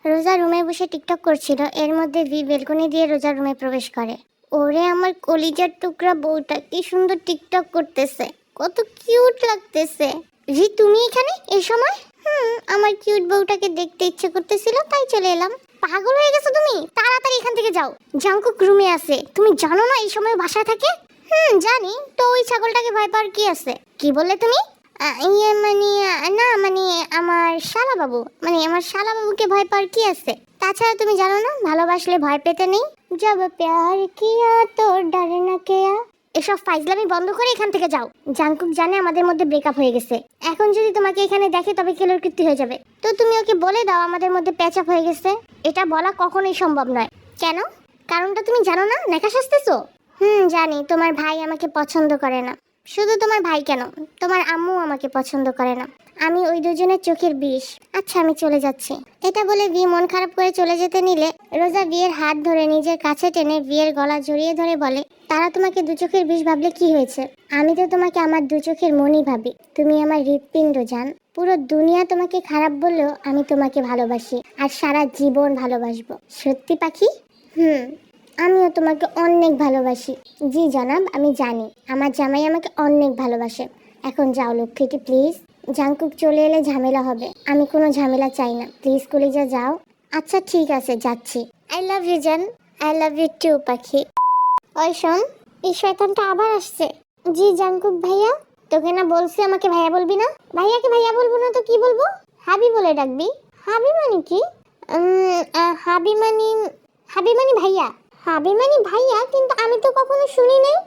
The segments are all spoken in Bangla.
রোজা রুমে বসে টিকটক করছিল, এর মধ্যে ভি বেলকনি দিয়ে রোজার রুমে প্রবেশ করে। ওরে আমার কলিজার টুকরা বউটা কি সুন্দর টিকটক করতেছে, কত কিউট লাগতেছে। জি তুমি এখানে এই সময়? আমার কিউট বউটাকে দেখতে ইচ্ছে করতেছিল তাই চলে এলাম। পাগল হয়ে গেছো তুমি, তাড়াতাড়ি এখান থেকে যাও। জাঙ্কুক রুমে আছে, তুমি জানো না এই সময় বাসায় থাকে? জানি তো, ওই ছাগলটাকে ভয় পাওয়ার কি আছে? কি বললে তুমি? ইয়ে মানে না মানে আমার শালা বাবু, মানে আমার শালা বাবুকে ভয় পাওয়ার কি আছে? তাছাড়া তুমি জানো না ভালোবাসলে ভয় পেতে নেই। জব প্যার কিয়া তো ডর না কেয়া। এসব ফাইজলামি বন্ধ করে এখান থেকে যাও। জাংকুক জানে আমাদের মধ্যে ব্রেকআপ হয়ে গেছে, এখন যদি তোমাকে এখানে দেখে তবে কেলোর কীর্তি হয়ে যাবে। তো তুমি ওকে বলে দাও আমাদের মধ্যে প্যাচআপ হয়ে গেছে। এটা বলা কখনোই সম্ভব নয়। কেন? কারণটা তুমি জানো না? নেকা সাজতেছো। জানি তোমার ভাই আমাকে পছন্দ করে না। শুধু তোমার ভাই কেন, তোমার আম্মু আমাকে পছন্দ করে না। আমি ওই দুজনের চোখের বিষ। আচ্ছা আমি চলে যাচ্ছি। এটা বলে ভি মন খারাপ করে চলে যেতে নিলে রোজা বিয়ের হাত ধরে নিজের কাছে টেনে বিয়ের গলা জড়িয়ে ধরে বলে, তারা তোমাকে দু চোখের বিষ ভাবলে কি হয়েছে? আমি তো তোমাকে আমার দু চোখের মনি ভাবি। তুমি আমার হৃৎপিণ্ড জান। পুরো দুনিয়া তোমাকে খারাপ বললেও আমি তোমাকে ভালোবাসি, আর সারা জীবন ভালোবাসবো। সত্যি পাখি? আমিও তোমাকে অনেক ভালোবাসি। জি জনাব, আমি জানি আমার জামাই আমাকে অনেক ভালোবাসে। এখন যাও লক্ষ্মীটি প্লিজ। জাংকুক চলে এলে ঝামেলা হবে, আমি কোনো ঝামেলা চাই না। প্লিজ কলিজা যাও। আচ্ছা ঠিক আছে, যাচ্ছি। আই লাভ ইউ জান। আই লাভ ইউ টু পাখি। ওই শোন, এই শয়তানটা আবার আসছে। জি জাংকুক ভাইয়া, তোকে না বলছি আমাকে ভাইয়া বলবি না? ভাইয়াকে ভাইয়া বলবো না তো কি বলবো? হাবি বলে ডাকবি। হাবি মানে কি? হাবি মানে ভাইয়া। হাবি মানে ভাইয়া, কিন্তু আমি তো কখনো শুনি নাই।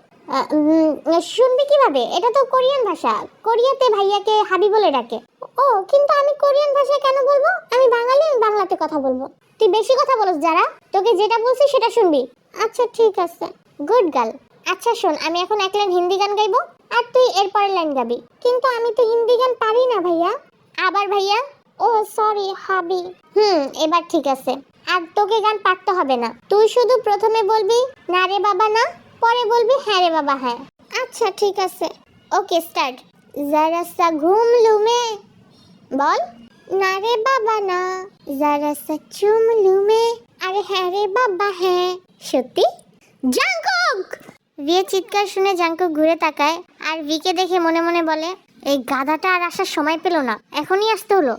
শুনবি কিভাবে? এটা তো কোরিয়ান ভাষা, কোরিয়াতে ভাইয়াকে হাবি বলে ডাকে। ও, কিন্তু আমি কোরিয়ান ভাষায় কেন বলবো? আমি বাঙালি, আমি বাংলাতে কথা বলবো। তুই বেশি কথা বলছ যারা, তোকে যেটা বলছি সেটা শুনবি। আচ্ছা ঠিক আছে, গুড গার্ল। আচ্ছা শোন, আমি এখন এক লাইন হিন্দি গান গাইবো, আর তুই এরপরের লাইন গাবি। কিন্তু আমি তো হিন্দি গান পারি না ভাইয়া। আবার ভাইয়া? ও সরি হাবি। এবার ঠিক আছে। আর তোকে গান পারতে হবে না, তুই শুধু প্রথমে বলবি না রে বাবা না, পরে বলবি হ্যাঁ রে বাবা হ্যাঁ। আচ্ছা ঠিক আছে, ওকে স্টার্ট। জরা সা ঘুম লু মে, বল। না রে বাবা না, জরা সা চুম লু মে, আরে হ্যাঁ রে বাবা হ্যাঁ। সত্যি? জাংকুক! ভিয়ের চিৎকার শুনে জাংকুক ঘুরে তাকায়, আর ভিকে দেখে মনে মনে বলে, এই গাধাটা আর আসার সময় পেল না, এখনই আসতে হলো।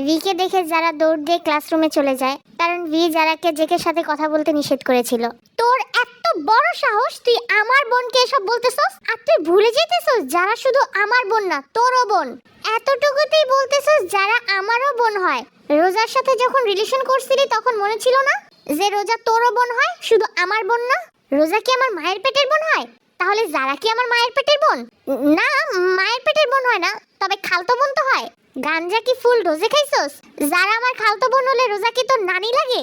ভিকে দেখে যারা দৌড় দিয়ে ক্লাসরুমে চলে যায়, কারণ ভি যারাকে জেকের সাথে কথা বলতে নিষেধ করেছিল। তোর এত বড় সাহস, তুই আমার বোনকে এসব বলতেছস? আর তুই ভুলে যেতেছস যারা শুধু আমার বোন না, তোরও বোন। এতটুকুতেই বলতেছস যারা আমারও বোন হয়। রোজার সাথে যখন রিলেশন করছিলি তখন মনে ছিল না যে রোজা তোরও বোন হয়, শুধু আমার বোন না? রোজা কি আমার মায়ের পেটের বোন হয়? তাহলে যারা কি আমার মায়ের পেটের বোন? না, মায়ের পেটের বোন হয় না, তবে খালতো বোন তো হয়। গাঞ্জা কি ফুল ডোজে খাইছস? যারা আমার খালতো বোন হলে রোজা কি তোর নানি লাগে?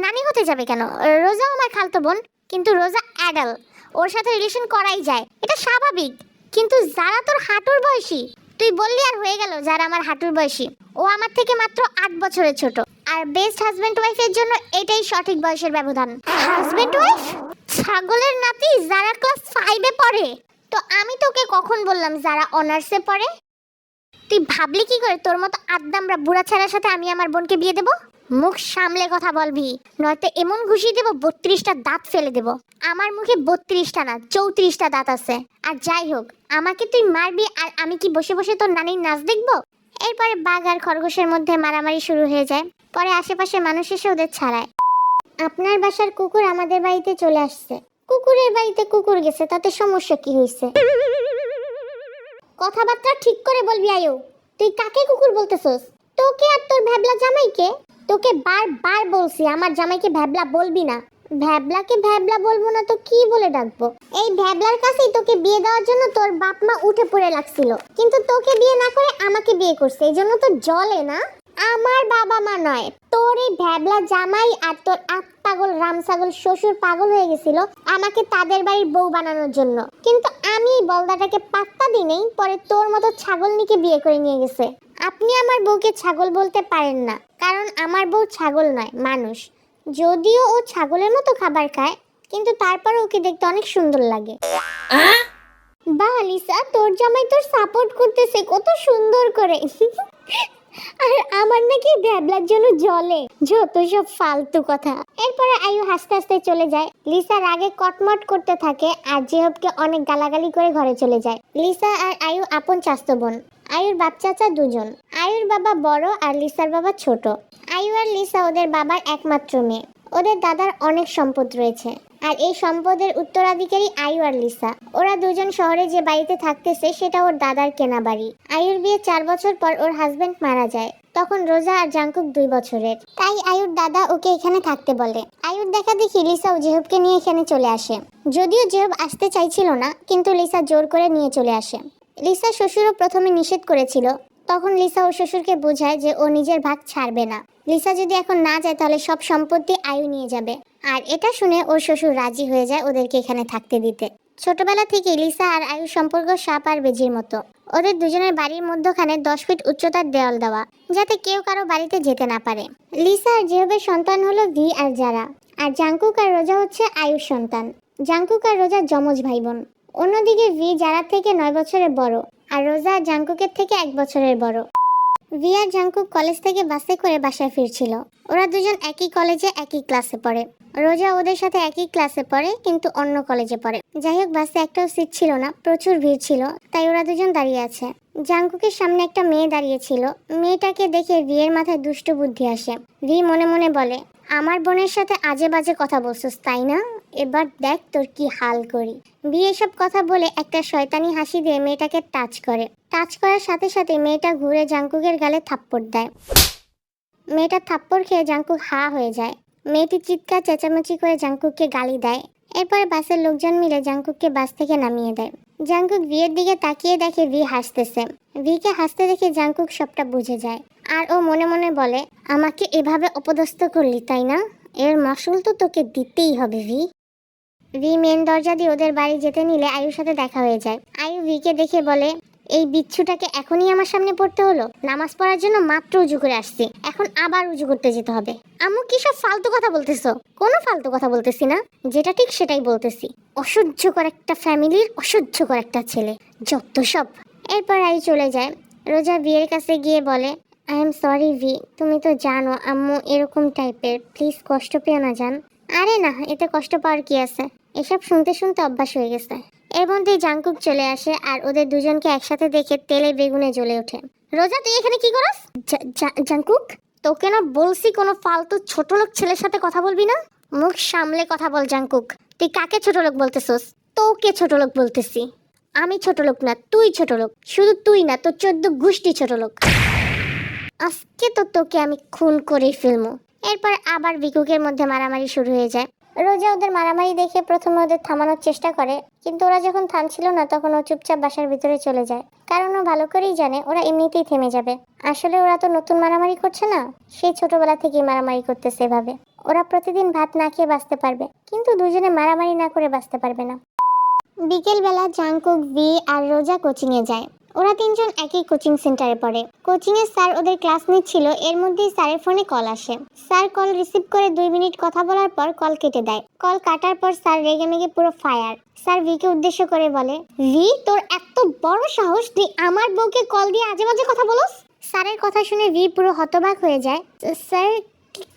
নানি হতে যাবে কেন? রোজাও আমার খালতো বোন, কিন্তু রোজা অ্যাডাল্ট, ওর সাথে রিলেশন করাই যায়, এটা স্বাভাবিক। কিন্তু যারা তোর হাঁটুর বয়সী, তুই বললি আর হয়ে গেল যারা আমার হাঁটুর বয়সী, ও আমার থেকে মাত্র 8 বছরের ছোট। আর বেস্ট হাজবেন্ড ওয়াইফের জন্য এটাই সঠিক বয়সের ব্যবধান। Husband wife? ছাগলের নাতি যারা ক্লাস 5-এ পড়ে। তো আমি তোকে কখন বললাম যারা অনার্সে পড়ে? তুই ভাবলি কি করে তোর মতো আদ্দামরা বুড়া ছেলের সাথে আমি আমার বোনকে বিয়ে দেব? মুখ সামলে কথা বলবি, নয়তো এমন ঘুষি দেব 32টা দাঁত ফেলে দেব। আমার মুখে 32টা না 34টা দাঁত আছে। আর যাই হোক, আমাকে তুই মারবি আর আমি কি বসে বসে তোর নানির নাচ দেখবো? এরপরে বাঘ আর খরগোশের মধ্যে মারামারি শুরু হয়ে যায়। পরে আশেপাশের মানুষ এসে ওদের ছাড়ায়। আপনার বাসার কুকুর আমাদের বাড়িতে চলে আসছে। কুকুরের বাড়িতে কুকুর গেছে, তাতে সমস্যা কি হয়েছে? কথাবার্তা ঠিক করে বলবি আয়ু। তুই কাকে কুকুর বলতেছস? তোকে আর তোর ভ্যাবলা জামাইকে। তোকে বারবার বলছি আমার জামাইকে ভ্যাবলা বলবি না। ভ্যাবলাকে ভ্যাবলা বলবো না তো কি বলে ডাকবো? এই ভ্যাবলার কাছেই তোকে বিয়ে দেওয়ার জন্য তোর বাপ মা উঠে পড়ে লাগছিল, কিন্তু তোকে বিয়ে না করে আমাকে বিয়ে করছে, এই জন্য তো জলে না। আমার বাবা মা নয়, তোর এই ভ্যাবলা জামাই আর তোর পাগল রামছাগল শ্বশুর পাগল হয়ে গেছিল আমাকে তাদের বাড়ির বউ বানানোর জন্য, কিন্তু আমি বলদাটাকে পাত্তা দিই নেই, পরে তোর মতো ছাগলনিকে বিয়ে করে নিয়ে গেছে। আপনি আমার বউকে ছাগল বলতে পারেন না, কারণ আমার বউ ছাগল নয়, মানুষ। যদিও ও ছাগলের মতো খাবার খায়, কিন্তু তারপর ওকে দেখতে অনেক সুন্দর লাগে। বাহ লিসা, তোর জামাই তোর সাপোর্ট করতেছে কত সুন্দর করে। আর আমার নাকি ভ্যাবলার জন্য জ্বলে, যত সব ফালতু কথা। এরপরে আয়ু হাসতে হাসতে চলে যায়। লিসা রাগে কটমট করতে থাকে আর জেহবকে অনেক গালাগালি করে ঘরে চলে যায়। লিসা আর আয়ু আপন চাস্তো বোন। আয়ুর বাপ চাচা দুজন। আয়ুর বাবা বড় আর লিসার বাবা ছোট। আয়ু আর লিসা ওদের বাবার একমাত্র মেয়ে। ওদের দাদার অনেক সম্পদ রয়েছে আর এই সম্পদের উত্তরাধিকারী আয়ু আর লিসা। ওরা দুজন শহরে যে বাড়িতে থাকতেছে সেটা ওর দাদার কেনা বাড়ি। আয়ুর বিয়ে 4 বছর পর ওর হাজবেন্ড মারা যায়। তখন রোজা আর জাংকুক 2 বছরের। তাই আয়ুর দাদা ওকে এখানে থাকতে বলে। আয়ুর দেখা দেখি লিসা ও জেহবকে নিয়ে এখানে চলে আসে। যদিও জেহব আসতে চাইছিল না, কিন্তু লিসা জোর করে নিয়ে চলে আসে। লিসা শ্বশুরও প্রথমে নিষেধ করেছিল। তখন লিসা ও শ্বশুরকে বোঝায় যে ও নিজের ভাগ ছাড়বে না। লিসা যদি এখন না যায় তাহলে সব সম্পত্তি আয়ু নিয়ে যাবে। আর এটা শুনে ওর শ্বশুর রাজি হয়ে যায় ওদেরকে এখানে থাকতে দিতে। ছোটবেলা থেকে লিসা আর আয়ুর সম্পর্ক সাপ আর বেজির মতো। ওদের দুজনের বাড়ির মধ্যখানে 10 ফিট উচ্চতার দেওয়াল দেওয়া, যাতে কেউ কারো বাড়িতে যেতে না পারে। লিসা আর জেহবের সন্তান হলো ভি আর জারা। আর জাংকুক আর রোজা হচ্ছে আয়ুর সন্তান। জাংকুক আর রোজা যমজ ভাই বোন। অন্যদিকে ভি জারার থেকে 9 বছরের বড় আর রোজা জাংকুকের থেকে 1 বছরের বড়। ভি আর জাংকুক কলেজ থেকে বাসে করে বাসায় ফিরছিল। ওরা দুজন একই কলেজে একই ক্লাসে পড়ে। রোজা ওদের সাথে একই ক্লাসে পড়ে, কিন্তু অন্য কলেজে পড়ে। যাই হোক, বাসে একটাও সিট ছিল না, প্রচুর ভিড় ছিল, তাই ওরা দুজন দাঁড়িয়ে আছে। জাংকুকের সামনে একটা মেয়ে দাঁড়িয়ে ছিল। মেয়েটাকে দেখে ভি এর মাথায় দুষ্ট বুদ্ধি আসে। ভি মনে মনে বলে, আমার বোনের সাথে আজে বাজে কথা বলছিস তাই না? এবার দেখ তোর কি হাল করি। ভি এসব কথা বলে একটা শয়তানি হাসি দিয়ে মেয়েটাকে টাচ করে। টাচ করার সাথে সাথে মেয়েটা ঘুরে জাংকুকের গালে থাপ্পড় দেয়। মেয়েটা থাপ্পড় খেয়ে জাংকুক হা হয়ে যায়। মেয়েটি চিৎকার চেঁচামেচি করে জাংকুককে গালি দেয়। এরপর বাসের লোকজন মিলে জাংকুককে বাস থেকে নামিয়ে দেয়। জাংকুক ভিয়ের দিকে তাকিয়ে দেখে ভি হাসতেছে। ভিকে হাসতে দেখে জাংকুক সবটা বুঝে যায়। আর ও মনে মনে বলে, আমাকে এভাবে অপদস্থ করলি তাই না? এর মাসুল তো তোকে দিতেই হবে ভি। ভি মেন দরজা দিয়ে ওদের বাড়ি যেতে নিলে আয়ুর সাথে দেখা হয়ে যায়। আয়ু ভিকে দেখে বলে, এই বিচ্ছুটাকে এখনই আমার সামনে পড়তে হলো? নামাজ পড়ার জন্য মাত্র উজু করে আসছি, এখন আবার উজু করতে যেতে হবে। আম্মু কি সব ফালতু কথা বলতেছো? কোনো ফালতু কথা বলতেছি না, যেটা ঠিক সেটাই বলতেছি। অসহ্যকর একটা ফ্যামিলির অসহ্যকর একটা ছেলে, যত সব। এরপর আয়ু চলে যায়। রোজা ভিয়ের কাছে গিয়ে বলে, আই এম সরি ভি, তুমি তো জানো আম্মু এরকম টাইপের, প্লিজ কষ্ট পেও না জান। আরে না, এতে কষ্ট পাওয়ার কি আছে, এসব শুনতে শুনতে অভ্যাস হয়ে গেছে। এর মধ্যেই জাংকুক চলে আসে আর ওদের দুজনকে একসাথে দেখে তেলে বেগুনে জ্বলে ওঠে। রোজা, তুই এখানে কি করস? জাংকুক, তোকে না বলছি কোনো ফালতু ছোট লোক ছেলের সাথে কথা বলবি না। মুখ সামলে কথা বল জাংকুক। তুই কাকে ছোট লোক বলতেছস? তোকে ছোট লোক বলতেছি। আমি ছোট লোক না, তুই ছোট লোক। শুধু তুই না, তোর 14 গোষ্ঠী ছোট লোক। আজকে তো তোকে আমি খুন করেই ফেলবো। এরপর আবার ভিকুকের মধ্যে মারামারি শুরু হয়ে যায়। রোজা ওদের মারামারি দেখে প্রথমে ওদের থামানোর চেষ্টা করে, কিন্তু ওরা যখন থামছিল না তখন ও চুপচাপ বাসার ভিতরে চলে যায়। কারণ ও ভালো করেই জানে ওরা এমনিতেই থেমে যাবে। আসলে ওরা তো নতুন মারামারি করছে না, সেই ছোটবেলা থেকেই মারামারি করতেছে এভাবে। ওরা প্রতিদিন ভাত না খেয়ে বাঁচতে পারবে, কিন্তু দুজনে মারামারি না করে বাঁচতে পারবে না। বিকেলবেলা জাংকুক, ভি আর রোজা কোচিংয়ে যায়। ওরা তিনজন একই কোচিং সেন্টারে পড়ে। কোচিংয়ে স্যার ওদের ক্লাস নিচ্ছিল, এর মধ্যেই স্যারের ফোনে কল আসে। স্যার কল রিসিভ করে 2 মিনিট কথা বলার পর কল কেটে দেয়। কল কাটার পর স্যার রেগেমেগে পুরো ফায়ার। স্যার ভিকে উদ্দেশ্য করে বলে, ভি, তোর এত বড় সাহস, তুই আমার বউকে কল দিয়ে আজে বাজে কথা বলস? স্যারের কথা শুনে ভি পুরো হতবাক হয়ে যায়। স্যার,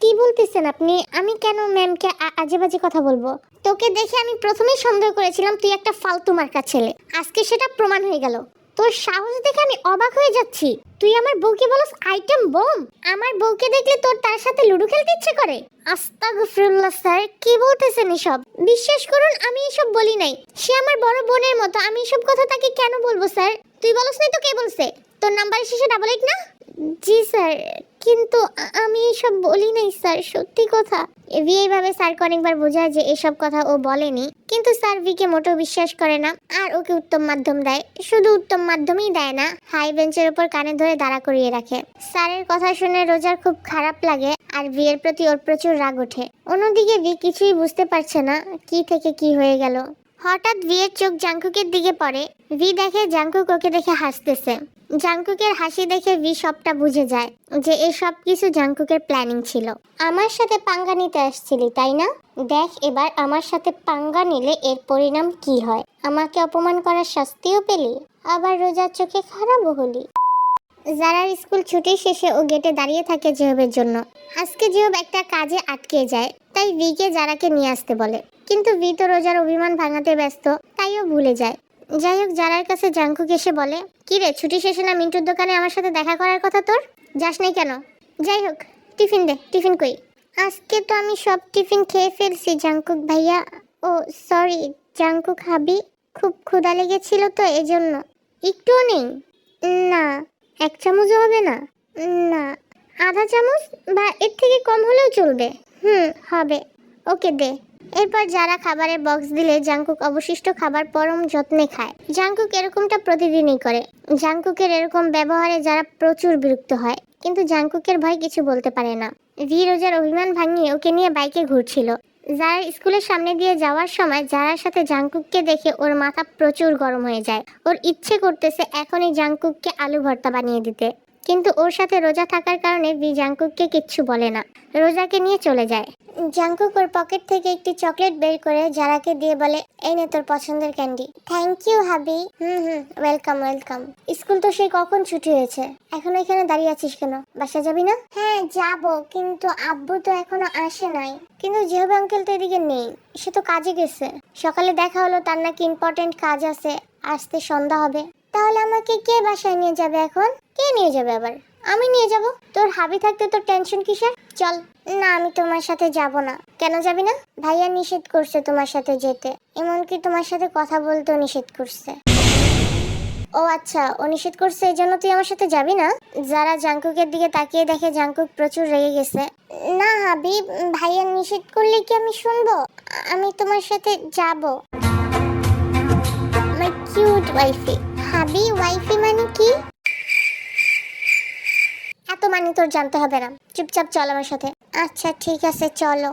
কি বলতেছেন আপনি? আমি কেন ম্যামকে আজে বাজে কথা বলবো? তোকে দেখে আমি প্রথমেই সন্দেহ করেছিলাম তুই একটা ফালতু মার্কা ছেলে। আজকে সেটা প্রমাণ হয়ে গেল। তোর সাহস দেখে আমি অবাক হয়ে যাচ্ছি। তুই আমার বউকে বলস আইটেম বোম? আমার বউকে দেখলে তোর তার সাথে লুডো খেলতে ইচ্ছে করে? আস্তাগফিরুল্লাহ স্যার, কি বলতেছেন এসব? বিশ্বাস করুন, আমি এসব বলি নাই। সে আমার বড় বোনের মতো, আমি এসব কথা তাকে কেন বলবো স্যার? তুই বলস নাই তো কে বলছে? তোর নাম্বারের শেষে 88 না? জি স্যার, কিন্তু আমি এসব বলি নাই স্যার, সত্যি কথা। ভি এইভাবে স্যারকে অনেকবার বোঝায় যে এসব কথা ও বলেনি, কিন্তু স্যার ভিকে মোটেও বিশ্বাস করে না আর ওকে উত্তম মাধ্যম দেয়। শুধু উত্তম মাধ্যমই দেয় না, হাই বেঞ্চের উপর কানে ধরে দাঁড়া করিয়ে রাখে। স্যারের কথা শুনে রোজার খুব খারাপ লাগে আর ভি এর প্রতি ওর প্রচুর রাগ ওঠে। অন্যদিকে ভি কিছুই বুঝতে পারছে না কি থেকে কি হয়ে গেল। হঠাৎ ভি এর চোখ জাংকুকের দিকে পড়ে। ভি দেখে জাংকুক ওকে দেখে হাসতেছে। জাংকুকের হাসি দেখে ভি সবটা বুঝে যায় যে এই সব কিছু জাংকুকের প্ল্যানিং ছিল। আমার সাথে পাঙ্গা নিতে আসছিলি তাই না? দেখ এবার আমার সাথে পাঙ্গা নিলে এর পরিণাম কি হয়। আমাকে অপমান করার শাস্তিও পেলি, আবার রোজার চোখে খারাপও হলি। যারার স্কুল ছুটি শেষে ও গেটে দাঁড়িয়ে থাকে জেহবের জন্য। আজকে জেহব একটা কাজে আটকে যায়, তাই ভিকে জারাকে নিয়ে আসতে বলে। কিন্তু ভি তো রোজার অভিমান ভাঙাতে ব্যস্ত, তাইও ভুলে যায়। যাই হোক, জারার কাছে জাংকুক এসে বলে, কি রে, ছুটি শেষে না মিন্টুর দোকানে আমার সাথে দেখা করার কথা তোর? যাস নাই কেন? যাই হোক, টিফিন দে। টিফিন কই? আজকে তো আমি সব টিফিন খেয়ে ফেলছি জাংকুক ভাইয়া। ও সরি জাংকুক হাবি, খুব ক্ষুধা লেগেছিল তো এজন্য। একটুও নেই? না। এক চামচও হবে না? না। আধা চামচ বা এর থেকে কম হলেও চলবে। হবে। ওকে দে। এরপর যারা খাবারের বক্স দিলে জাংকুক অবশিষ্ট খাবার পরম যত্নে খায়। জাংকুক এরকমটা প্রতিদিনই করে। জাংকুকের এরকম ব্যবহারে যারা প্রচুর বিরক্ত হয়, কিন্তু জাংকুকের ভয় কিছু বলতে পারে না। ভি রোজার অভিমান ভাঙিয়ে ওকে নিয়ে বাইকে ঘুরছিল। যারা স্কুলের সামনে দিয়ে যাওয়ার সময় যারার সাথে জাংকুককে দেখে ওর মাথা প্রচুর গরম হয়ে যায়। ওর ইচ্ছে করতেছে এখনই জাংকুককে আলু ভর্তা বানিয়ে দিতে, কিন্তু ওর সাথে রোজা থাকার কারণে ভি জাংকুককে কিচ্ছু বলে না, রোজাকে নিয়ে চলে যায়। জাংকুক ওর পকেট থেকে একটি চকলেট বের করে জারাকে দিয়ে বলে, এই নে তোর পছন্দের ক্যান্ডি। থ্যাংক ইউ হাবি। Welcome welcome. স্কুল তো সেই কখন ছুটি হয়েছে, এখনো এখানে দাঁড়িয়ে আছিস কেন? বাসা যাবি না? হ্যাঁ যাব, কিন্তু আব্বু তো এখনো আসে নাই। কিন্তু জেহব আঙ্কেল তো এদিকে নেই, সে তো কাজে গেছে। সকালে দেখা হলো তার নাকি ইম্পর্টেন্ট কাজ আছে, আসতে সন্ধ্যা হবে। তাহলে আমাকে কে বাসায় নিয়ে যাবে এখন? কে নিয়ে যাবে আবার? আমি নিয়ে যাব। তোর হাবি থাকতে তোর টেনশন কিসের? চল। না, আমি তোমার সাথে যাব না। কেন যাবি না? ভাইয়া নিষেধ করছে তোমার সাথে যেতে, এমনকি তোমার সাথে কথা বলতেও নিষেধ করছে। ও আচ্ছা, ও নিষেধ করছে এই জন্য তুই আমার সাথে যাবি না? যারা জাংকুকের দিকে তাকিয়ে দেখে জাংকুক প্রচুর রেগে গেছে। না হাবি, ভাইয়া নিষেধ করলে কি আমি শুনবো? আমি তোমার সাথে যাব। My cute wifey. Hubby, wifey মানে কি? এত মানে তোর জানতে হবে না, চুপচাপ চল আমার সাথে। আচ্ছা ঠিক আছে, চলো।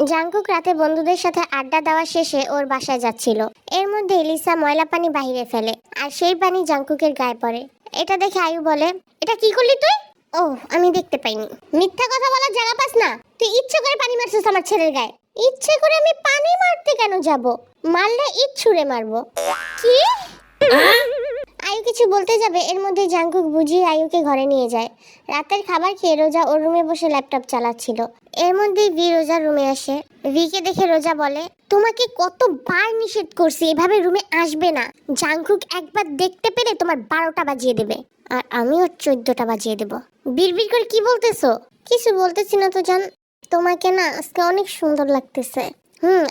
জাংকুক রাতে বন্ধুদের সাথে আড্ডা দেওয়া শেষে ওর বাসায় যাচ্ছিল। এর মধ্যে লিসা ময়লা পানি বাহিরে ফেলে, আর সেই পানি জাংকুকের গায়ে পড়ে। এটা দেখে আয়ু বলে, এটা কি করলি তুই? ও, আমি দেখতে পাইনি। মিথ্যা কথা বলার জায়গা পাস না? তুই ইচ্ছে করে পানি মারছিস আমার ছেলের গায়ে। ইচ্ছে করে আমি পানি মারতে কেন যাব? মারলে ইট ছুঁড়ে মারবো। কি? আয়ু কিছু বলতে যাবে, এর মধ্যে জাংকুক বুঝিয়ে আয়ুকে ঘরে নিয়ে যায়। রাতের খাবার খেয়ে রোজা ওর রুমে বসে ল্যাপটপ চালাচ্ছিল। এর মধ্যেই ভি রোজার রুমে আসে। ভিকে দেখে রোজা বলে, তোমাকে কতবার নিষেধ করছি এভাবে রুমে আসবে না। জাংকুক একবার দেখতে পেলে তোমার 12টা বাজিয়ে দেবে, আর আমিও 14টা বাজিয়ে দেব। বিড়বিড় করে কি বলতেছো? কিছু বলতেছি না তো জান, তোমাকে না আজকে অনেক সুন্দর লাগতেছে।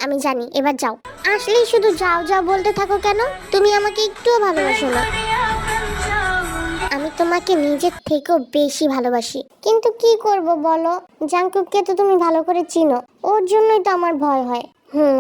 আমি জানি, এবার যাও। আসলেই শুধু যাও যাও বলতে থাকো কেন? তুমি আমাকে একটুও ভালোবাসো না। আমি তোমাকে নিজের থেকেও বেশি ভালোবাসি, কিন্তু কি করব বলো? জাংকুককে তো তুমি ভালো করে চিনো, ওর জন্যই তো আমার ভয় হয়।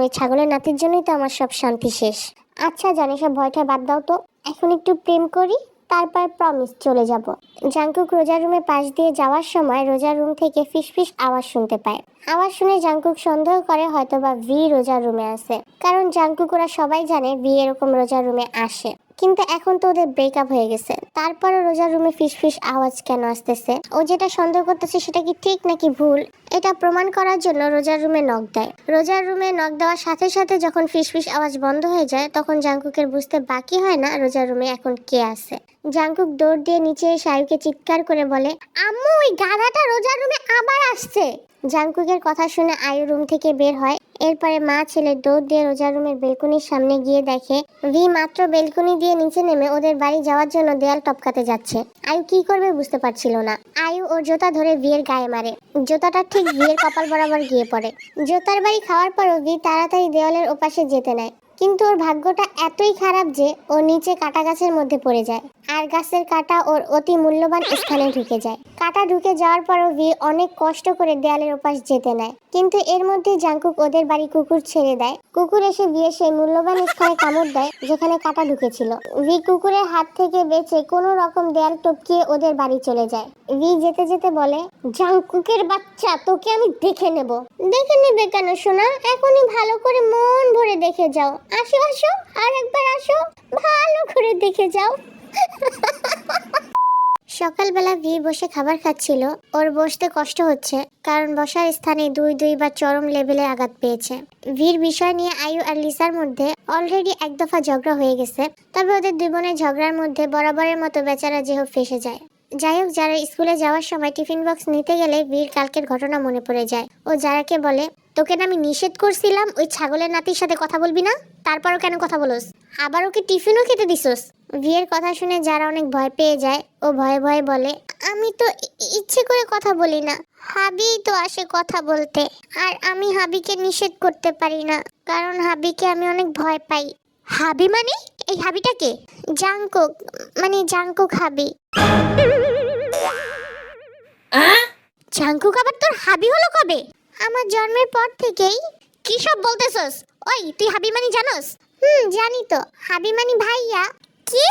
ওই ছাগলের নাতির জন্যই তো আমার সব শান্তি শেষ। আচ্ছা জানি, সব ভয়টা বাদ দাও তো, এখন একটু প্রেম করি, তারপর প্রমিস চলে যাব। জাংকুক রোজার রুমে পাশ দিয়ে যাওয়ার সময় রোজার রুম থেকে ফিসফিস আওয়াজ শুনতে পায়। আওয়াজ শুনে জাংকুক সন্দেহ করে হয়তোবা ভি রোজার রুমে আসে, কারণ জাংকুক ওরা সবাই জানে ভি এরকম রোজার রুমে আসে। কিন্তু এখন তো ওদের ব্রেকআপ হয়ে গেছে, তারপরে রোজার রুমে ফিসফিস আওয়াজ কেন আসতেছে? ও যেটা সন্দেহ করতেছে সেটা কি ঠিক নাকি ভুল, এটা প্রমাণ করার জন্য রোজার রুমে নক দেয়। রোজার রুমে নক দেওয়ার সাথে সাথে যখন ফিসফিস আওয়াজ বন্ধ হয়ে যায়, তখন জাংকুকের বুঝতে বাকি হয় না রোজার রুমে এখন কে আছে। জাংকুক দৌড় দিয়ে নিচে এসে আয়ুকে চিৎকার করে বলে, আম্মু, ওই গাধাটা রোজার রুমে আবার আসছে। জাংকুকের কথা শুনে আয়ু রুম থেকে বের হয়। এরপরে মা ছেলে দৌড় দিয়ে রোজার রুমের বেলকনির সামনে গিয়ে দেখে ভি মাত্র বেলকনি দিয়ে নিচে নেমে ওদের বাড়ি যাওয়ার জন্য দেয়াল টপকাতে যাচ্ছে। আয়ু কি করবে বুঝতে পারছিল না। আয়ু ওর জুতা ধরে ভিয়ের গায়ে মারে, জুতাটা ঠিক ভিয়ের কপাল বরাবর গিয়ে পড়ে। জুতার বাড়ি খাওয়ার পরও ভি তাড়াতাড়ি দেওয়ালের ওপাশে যেতে নেয়, কিন্তু ওর ভাগ্যটা এতই খারাপ যে ও নিচে কাটা গাছের মধ্যে পড়ে যায়, আর গাছের কাটা ওর অতি মূল্যবান স্থানে ঢুকে যায়। কাটা ঢুকে যাওয়ার পরও ভি অনেক কষ্ট করে দেয়ালের ওপাশ যেতে নেয়, কিন্তু এর মধ্যে জাংকুক ওদের বাড়ি কুকুর ছেড়ে দেয়। কুকুর এসে ভিয়ে সেই মূল্যবান স্থানে কামড় দেয় যেখানে কাটা ঢুকেছিল। ভি কুকুরের হাত থেকে বেঁচে কোনো রকম দেয়াল টপকিয়ে ওদের বাড়ি চলে যায়। ভি যেতে যেতে বলে, জাংকুকের বাচ্চা, তোকে আমি দেখে নেব। দেখে নেবে কেন সোনা? এখনই ভালো করে মন ভরে দেখে যাও। আসো আসো, আর একবার আসো, ভালো করে দেখে যাও। সকালবেলা ভি বসে খাবার খাচ্ছিল। ওর বসতে কষ্ট হচ্ছে, কারণ বসার স্থানে দুইবার চরম লেভেলে আঘাত পেয়েছে। ভির বিষয় নিয়ে আয়ু আর লিসার মধ্যে অলরেডি এক দফা ঝগড়া হয়ে গেছে, তবে ওদের দুই বোনের ঝগড়ার মধ্যে বরাবরের মতো বেচারা জেহব ফেসে যায়। যাই হোক, যারা স্কুলে যাওয়ার সময় টিফিন বক্স নিতে গেলে বীর কালকের ঘটনা মনে পড়ে যায়। ও যারাকে বলে, তোকে না আমি নিষেধ করছিলাম ওই ছাগলের নাতির সাথে কথা বলবি না, তারপরও কেন কথা বলোস, আবার ওকে টিফিনও খেতে দিছোস। বিয়ের কথা শুনে যারা অনেক ভয় পেয়ে যায়, ও ভয়ে ভয়ে বলে, আমি তো ইচ্ছে করে কথা বলি না, হাবি তো আসে কথা বলতে, আর আমি হাবিকে নিষেধ করতে পারি না, কারণ হাবিকে আমি অনেক ভয় পাই। হাবি মানে? এই হাবিটা কে? জাংকুক, মানে জাংকুক হাবি। জাংকুক আবার তোর হাবি হলো কবে? আমার জন্মের পর থেকেই। কি সব বলতেছস? ওই তুই হাবি মানে জানোস? জানি তো, হাবি মানে ভাইয়া। কি?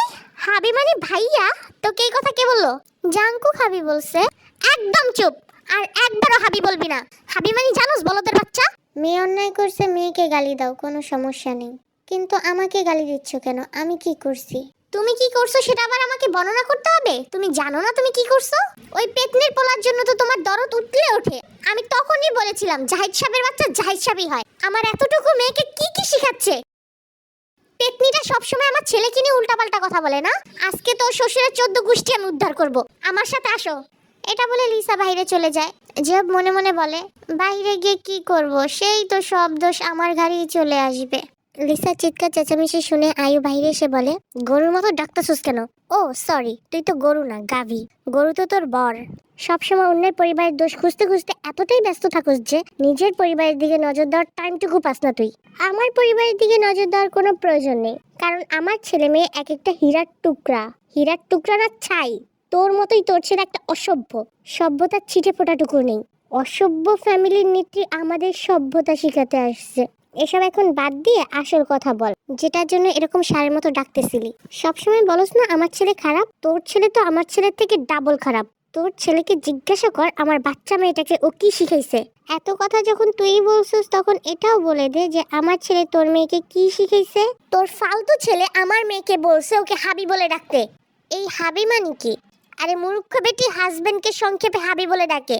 হাবি মানে ভাইয়া? তোকে এই কথা কে বললো? জাংকুক হাবি বলছে। একদম চুপ, আর একবারও হাবি বলবি না। হাবি মানে জানোস বলদের বাচ্চা? মেয়ে অন্যায় করছে, মেয়েকে গালি দাও, কোনো সমস্যা নেই, কিন্তু আমাকে গালি দিচ্ছ কেন? আমি কি করছি? তুমি কি করছো সেটা আবার আমাকে বর্ণনা করতে হবে? তুমি জানো না তুমি কি করছো? ওই পেতনির পোলার জন্য তো তোমার দরদ উঠলে ওঠে। আমি তখনই বলেছিলাম জাহিদ সাহেবের বাচ্চা জাহিদ সাহেবই হয়। আমার এতটুকু মেয়েকে কি কি শিখাচ্ছে? পেতনিটা সবসময় আমার ছেলেকে নিয়ে উল্টাপাল্টা কথা বলে না। আজকে তো শ্বশুরের 14 গোষ্ঠী আমি উদ্ধার করব। আমার সাথে আসো। এটা বলে লিসা বাইরে চলে যায়। জেব মনে মনে বলে, বাইরে গিয়ে কি করব, সেই তো সব দোষ আমার ঘাড়েই চলে আসবে। লিসার চিৎকার চেঁচামেচি শুনে আয়ু বাইরে এসে বলে, গরুর মতো ডাকতেছিস কেন? ও সরি, তুই তো গরু না, গাভী। গরু তো তোর বর। সবসময় অন্যের পরিবারের দোষ খুঁজতে খুঁজতে এতটাই ব্যস্ত থাকুস যে নিজের পরিবারের দিকে নজর দেওয়ার টাইমটুকু পাস না তুই। আমার পরিবারের দিকে নজর দেওয়ার কোনো প্রয়োজন নেই, কারণ আমার ছেলে মেয়ে এক একটা হীরার টুকরা। হীরার টুকরা না ছাই। তোর মতোই তোর ছেলে একটা অসভ্য। সভ্যতার ছিটে ফোটাটুকু নেই। অসভ্য ফ্যামিলির নেত্রী আমাদের সভ্যতা শিখাতে আসছে। এসব এখন বাদ দিয়ে আসল কথা বল, যেটার জন্য এরকম সারের মতো ডাকতেছিলি। সবসময় বলস না আমার ছেলে খারাপ। তোর ছেলে তো আমার ছেলের থেকে ডাবল খারাপ। তোর ছেলেকে জিজ্ঞাসা কর আমার বাচ্চা মেয়েটাকে ও কি শিখাইছে। এত কথা যখন তুই বলছিস, তখন এটাও বলে দে যে আমার ছেলে তোর মেয়েকে কি শিখাইছে। তোর ফালতু ছেলে আমার মেয়েকে বলছে ওকে হাবি বলে ডাকতে। এই হাবি মানে কি? আরে মূর্খ বেটি, হাজবেন্ডকে সংক্ষেপে হাবি বলে ডাকে।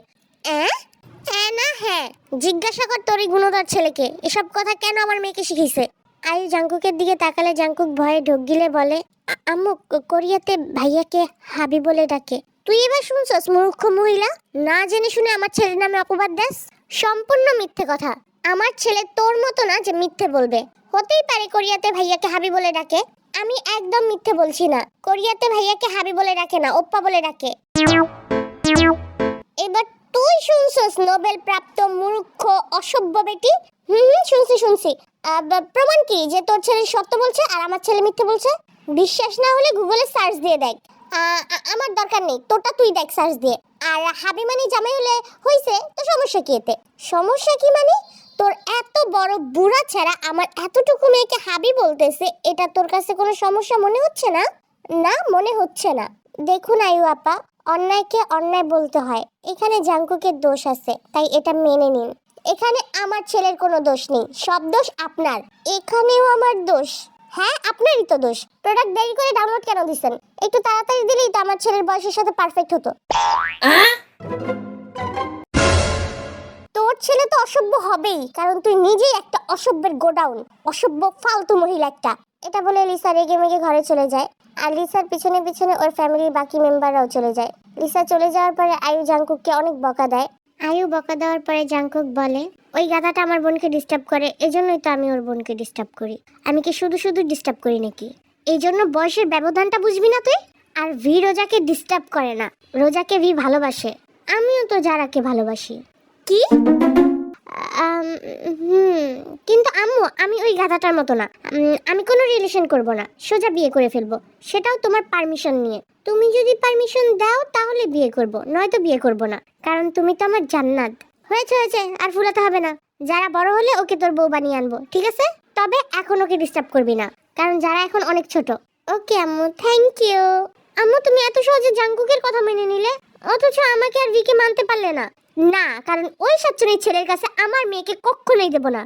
না হ্যাঁ, জিজ্ঞাসা কর তোর এই গুণধর ছেলেকে এসব কথা কেন আমার মেয়েকে শিখিয়েছে। আয়ু জাংকুকের দিকে তাকালে জাংকুক ভয়ে ঢোক গিলে বলে, আম্মু কোরিয়াতে ভাইয়াকে হাবি বলে ডাকে। তুই এবার শুনছস মূর্খ মহিলা? না জেনে শুনে আমার ছেলের নামে অপবাদ দেস। সম্পূর্ণ মিথ্যে কথা। আমার ছেলে তোর মতো না যে মিথ্যে বলবে। হতেই পারে কোরিয়াতে ভাইয়াকে হাবি বলে ডাকে। আমি একদম মিথ্যে বলছি না। কোরিয়াতে ভাইয়াকে হাবি বলে ডাকে না, ওপ্পা বলে ডাকে। এবার তুই শুনছস নোবেল প্রাপ্ত মূর্খ অসভ্য বেটি? শুনছি। প্রমাণ কি যে তোর ছেলে সত্য বলছে আর আমার ছেলে মিথ্যে বলছে? বিশ্বাস না হলে গুগলে সার্চ দিয়ে দেখ। আমার দরকার নেই, তোরটা তুই দেখ সার্চ দিয়ে। আর হাবি মানে জামাই হলে হইছে, তো সমস্যা কি এতে? সমস্যা কি মানে? তোর এত বড় বুড়া ছেড়া আমার এতটুকু মেয়েকে হাবি বলতেছে, এটা তোর কাছে কোনো সমস্যা মনে হচ্ছে না? না, মনে হচ্ছে না। দেখুন আয়ু আপা, অন্যায়কে অন্যায় বলতে হয়। এখানে জাংকুকের দোষ আছে, তাই এটা মেনে নিন। এখানে আমার ছেলের কোনো দোষ নেই, সব দোষ আপনার। এখানেও আমার দোষ? হ্যাঁ, আপনারই তো দোষ। প্রোডাক্ট দেরি করে ডাউনলোড কেন দিছেন? একটু তাড়াতাড়ি দিলেই তো আমার ছেলের বয়সের সাথে পারফেক্ট হতো। তোর ছেলে তো অসভ্য হবেই, কারণ তুই নিজেই একটা অসভ্যের গোডাউন, অসভ্য ফালতু মহিলা একটা। এটা বলে লিসা রেগে মেগে ঘরে চলে যায়। আর লিসার পিছনে পিছনে ওর ফ্যামিলির বাকি মেম্বাররাও চলে যায়। লিসা চলে যাওয়ার পরে আয়ু জাংকুককে অনেক বকা দেয়। আয়ু বকা দেওয়ার পরে জাংকুক বলে, ওই গাধাটা আমার বোনকে ডিস্টার্ব করে, এজন্যই তো আমি ওর বোনকে ডিস্টার্ব করি। আমি কি শুধু শুধু ডিস্টার্ব করি নাকি? এই জন্য বয়সের ব্যবধানটা বুঝবি না তুই? আর ভি রোজাকে ডিস্টার্ব করে না, রোজাকে ভি ভালোবাসে। আমিও তো যারাকে ভালোবাসি। কি? কিন্তু আম্মু, আমি ওই গাধাটার মতো না। আমি কোনো রিলেশন করব না, সোজা বিয়ে করে ফেলবো, সেটাও তোমার পারমিশন নিয়ে। তুমি যদি পারমিশন দাও তাহলে বিয়ে করব, নয়তো বিয়ে করব না, কারণ তুমি তো আমার জান্নাত। হয়েছে, আর ফুলাতে হবে না। যারা বড় হলে ওকে তোর বউ বানিয়ে আনবো, ঠিক আছে? তবে এখন ওকে ডিস্টার্ব করবি না, কারণ যারা এখন অনেক ছোট। ওকে আম্মু, থ্যাংক ইউ। আম্মু, তুমি এত সহজে জাংকুকের কথা মেনে নিলে, অথচ আমাকে আর ভিকে মানতে পারলে না। না, কারণ ওই সাচ্চনের ছেলের কাছে আমার মেয়েকে কখনোই দেব না।